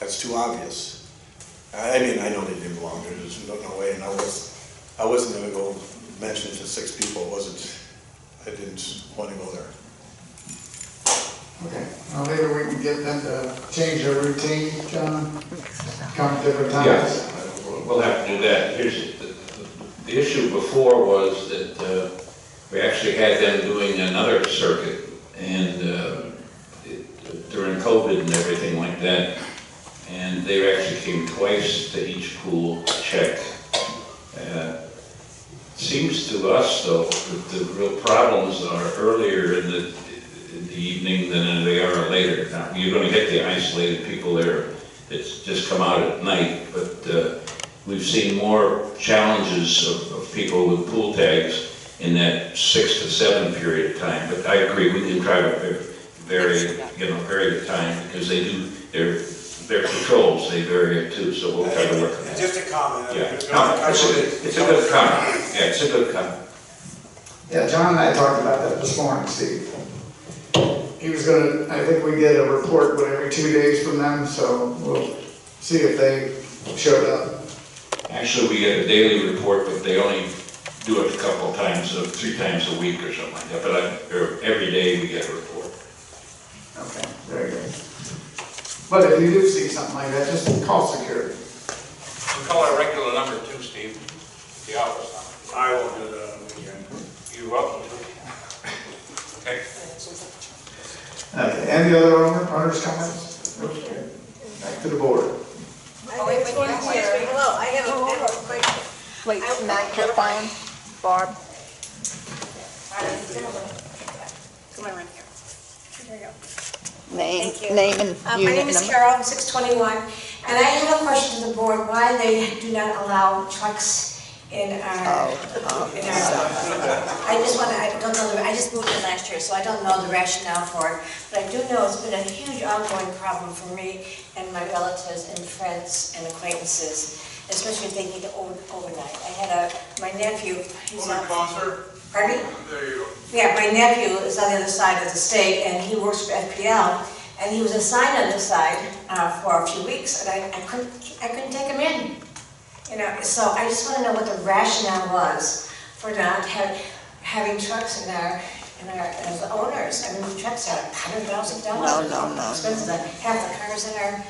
That's too obvious. I mean, I know they didn't belong there. There's no way, and I wasn't going to go mention to 6 people. I didn't want to go there. Okay, well, maybe we can get them to change their routine, John, come at different times. Yeah, we'll have to do that. Here's the issue before was that we actually had them doing another circuit, and during COVID and everything like that, and they actually came twice to each pool to check. Seems to us, though, that the real problems are earlier in the evening than they are later. Now, you're going to get the isolated people there that just come out at night, but we've seen more challenges of people with pool tags in that 6 to 7 period of time. But I agree, we can try to vary the time, because they do their controls, they vary it too, so we'll try to work on that. Just a comment. Yeah, no, it's a good comment. Yeah, it's a good comment. Yeah, John and I talked about that this morning, Steve. He was gonna, I think we get a report every 2 days from them, so we'll see if they showed up. Actually, we get a daily report, but they only do it a couple of times, 3 times a week or something like that, but every day we get a report. Okay, very good. But if you do see something like that, just call security. We call our regular number too, Steve, the office number. I will do that on the weekend. You're welcome to. Okay. Okay, any other owners' comments? Okay. Back to the board. Hello, I have a question. Wait, microphone, Barb. Come on, right here. There you go. Name, Thank you. name and My unit name is number. Carol, I'm 621, and I have a question to the board, why they do not allow trucks in our zone. I don't know, I just moved in last year, so I don't know the rationale for it, but I do know it's been a huge ongoing problem for me and my relatives and friends and acquaintances, especially if they need to overnight. I had my nephew, he's on concert. Pardon me? There you go. Yeah, my nephew is on the other side of the state, and he works for FPL, and he was assigned on this side for a few weeks, and I couldn't take him in. You know, so I just want to know what the rationale was for not having trucks in our And as owners, I mean, the trucks are $100,000. No. Expensive, than half the cars in our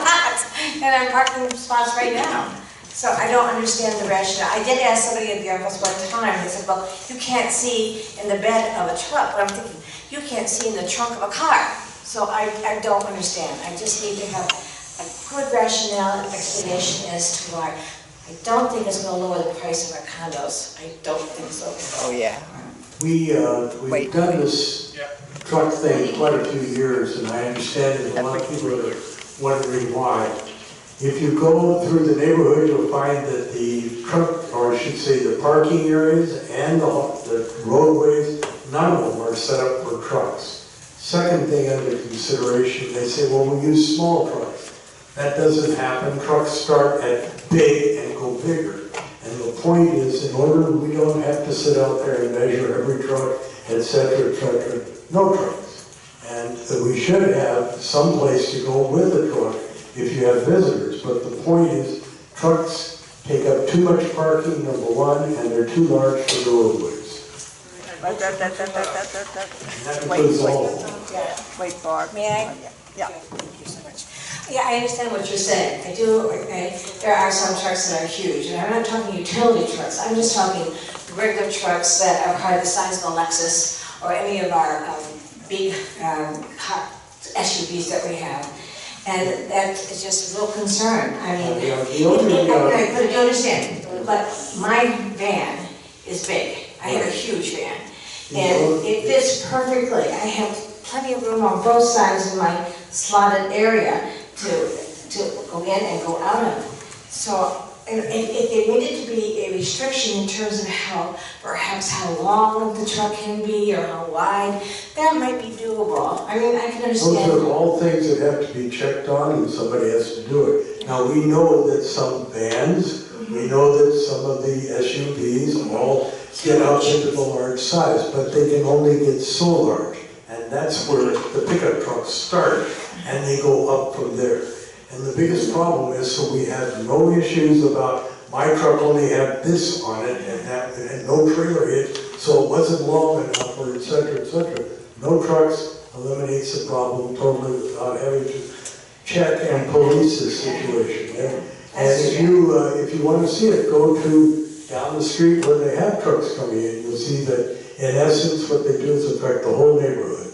lots, and I'm parking spots right now. So I don't understand the rationale. I did ask somebody at the office one time, they said, well, you can't see in the bed of a truck. But I'm thinking, you can't see in the trunk of a car. So I don't understand. I just need to have a good rationale and explanation as to why. I don't think it's going to lower the price of our condos. I don't think so. Oh, yeah. We've done this truck thing quite a few years, and I understand that a lot of people are wondering why. If you go through the neighborhood, you'll find that the truck, or I should say the parking areas and the roadways, none of them are set up for trucks. Second thing under consideration, they say, well, we use small trucks. That doesn't happen. Trucks start at big and go bigger. And the point is, in order we don't have to sit out there and measure every truck, et cetera, no trucks. And we should have some place to go with a truck if you have visitors. But the point is, trucks take up too much parking, number one, and they're too large for the roadways. Wait, Barb. May I? Yeah. Thank you so much. Yeah, I understand what you're saying. I do, okay. There are some trucks that are huge, and I'm not talking utility trucks. I'm just talking regular trucks that are probably the size of a Lexus or any of our big SUVs that we have. And that is just a real concern. I mean, but you understand, but my van is big. I have a huge van. And it fits perfectly. I have plenty of room on both sides of my slotted area to go in and go out of. So if there needed to be a restriction in terms of perhaps how long the truck can be or how wide, that might be doable. I mean, I can understand. Those are all things that have to be checked on, and somebody has to do it. Now, we know that some vans, we know that some of the SUVs all get up into the large size, but they can only get so large. And that's where the pickup trucks start, and they go up from there. And the biggest problem is, so we have no issues about my truck only had this on it and no trailer hitch, so it wasn't long enough, or et cetera, et cetera. No trucks eliminates the problem totally without having to check and police the situation. And if you want to see it, go to down the street where they have trucks coming in. You'll see that in essence what they do is affect the whole neighborhood.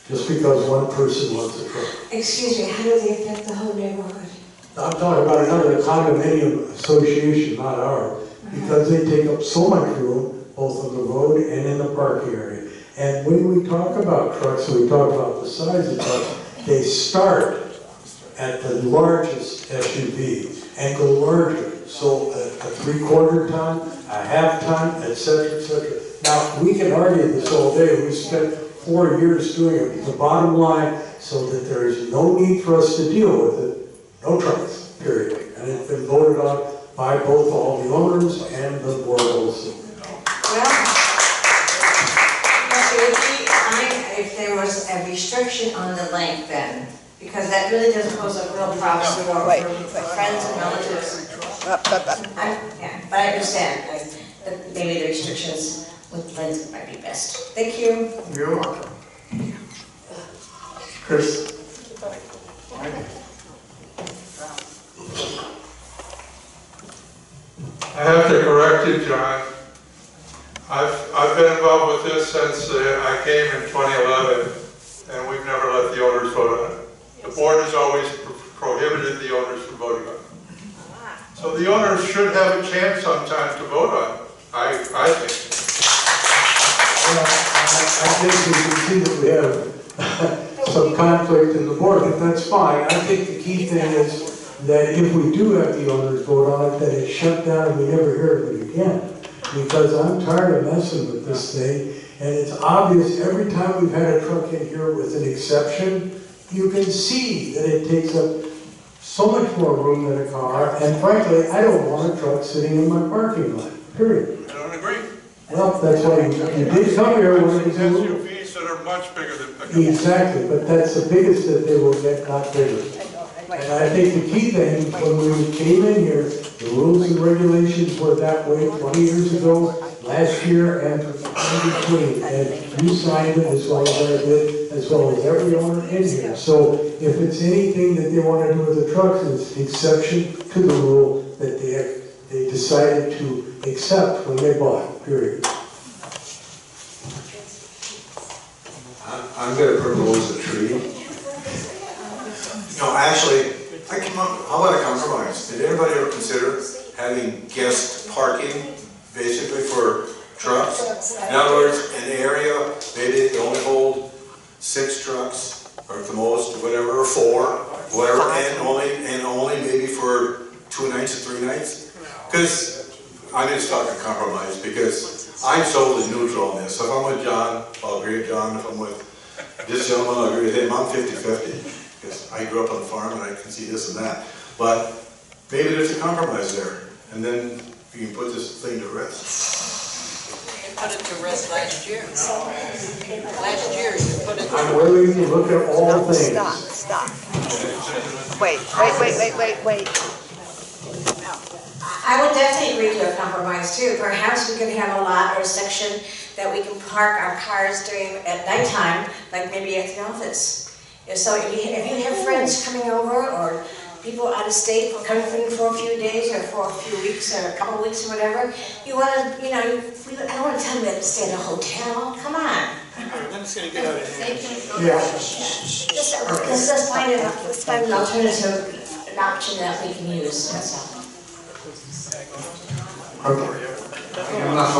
Just because one person wants a truck. Excuse me, how do they affect the whole neighborhood? I'm talking about another condominium association, not ours, because they take up so much room, both on the road and in the parking area. And when we talk about trucks, and we talk about the size of trucks, they start at the largest SUV and go larger. So a 3/4 ton, a half ton, et cetera, et cetera. Now, we can argue this all day. We spent 4 years doing it. The bottom line, so that there is no need for us to deal with it, no trucks, period. And it's been voted on by both all the owners and the board also. Well, it would be fine if there was a restriction on the length then, because that really does pose a real problem for friends and relatives. Yeah, but I understand that maybe the restrictions with length might be best. Thank you. You're welcome. Chris? I have to correct you, John. I've been involved with this since I came in 2011, and we've never let the owners vote on it. The board has always prohibited the owners from voting on it. So the owners should have a chance sometime to vote on it, I think. Well, I think we can see that we have some conflict in the board, but that's fine. I think the key thing is that if we do have the owners vote on it, that it's shut down and we never hear of it again. Because I'm tired of messing with this thing, and it's obvious every time we've had a truck in here with an exception, you can see that it takes up so much more room than a car, and frankly, I don't want a truck sitting in my parking lot, period. I don't agree. Well, that's why you did come here when it was moved. SUVs that are much bigger than pickup. Exactly, but that's the biggest that they will get, not bigger. And I think the key thing, when we came in here, the rules and regulations were that way 20 years ago, last year, and in between, and you signed it as well as I did, as well as every owner in here. So if it's anything that they want to do with the trucks, it's an exception to the rule that they decided to accept when they bought it, period. I'm gonna propose a tree. No, actually, I came up, how about a compromise? Did anybody ever consider having guest parking, basically for trucks? In other words, an area, maybe they only hold 6 trucks, or at the most, whatever, or 4, whatever, and only maybe for 2 nights or 3 nights? Because, I'm just talking compromise, because I'm solely neutral on this. If I'm with John, I'll agree with John. If I'm with this gentleman, I'll agree with him. I'm 50-50, because I grew up on the farm and I can see this and that. But maybe there's a compromise there, and then you can put this thing to rest. You put it to rest last year. Last year you put it to I'm willing to look at all things. Stop. Wait. I would definitely agree to a compromise too. Perhaps we could have a lot or a section that we can park our cars during, at nighttime, like maybe at the office. So if you have friends coming over or people out of state coming for a few days or for a few weeks or a couple of weeks or whatever, you want to, I don't want to tell them they have to stay at a hotel. Come on. Then it's gonna get out of hand. Yeah. Let's find an alternative, an option that we can use, that's all. Okay. Enough.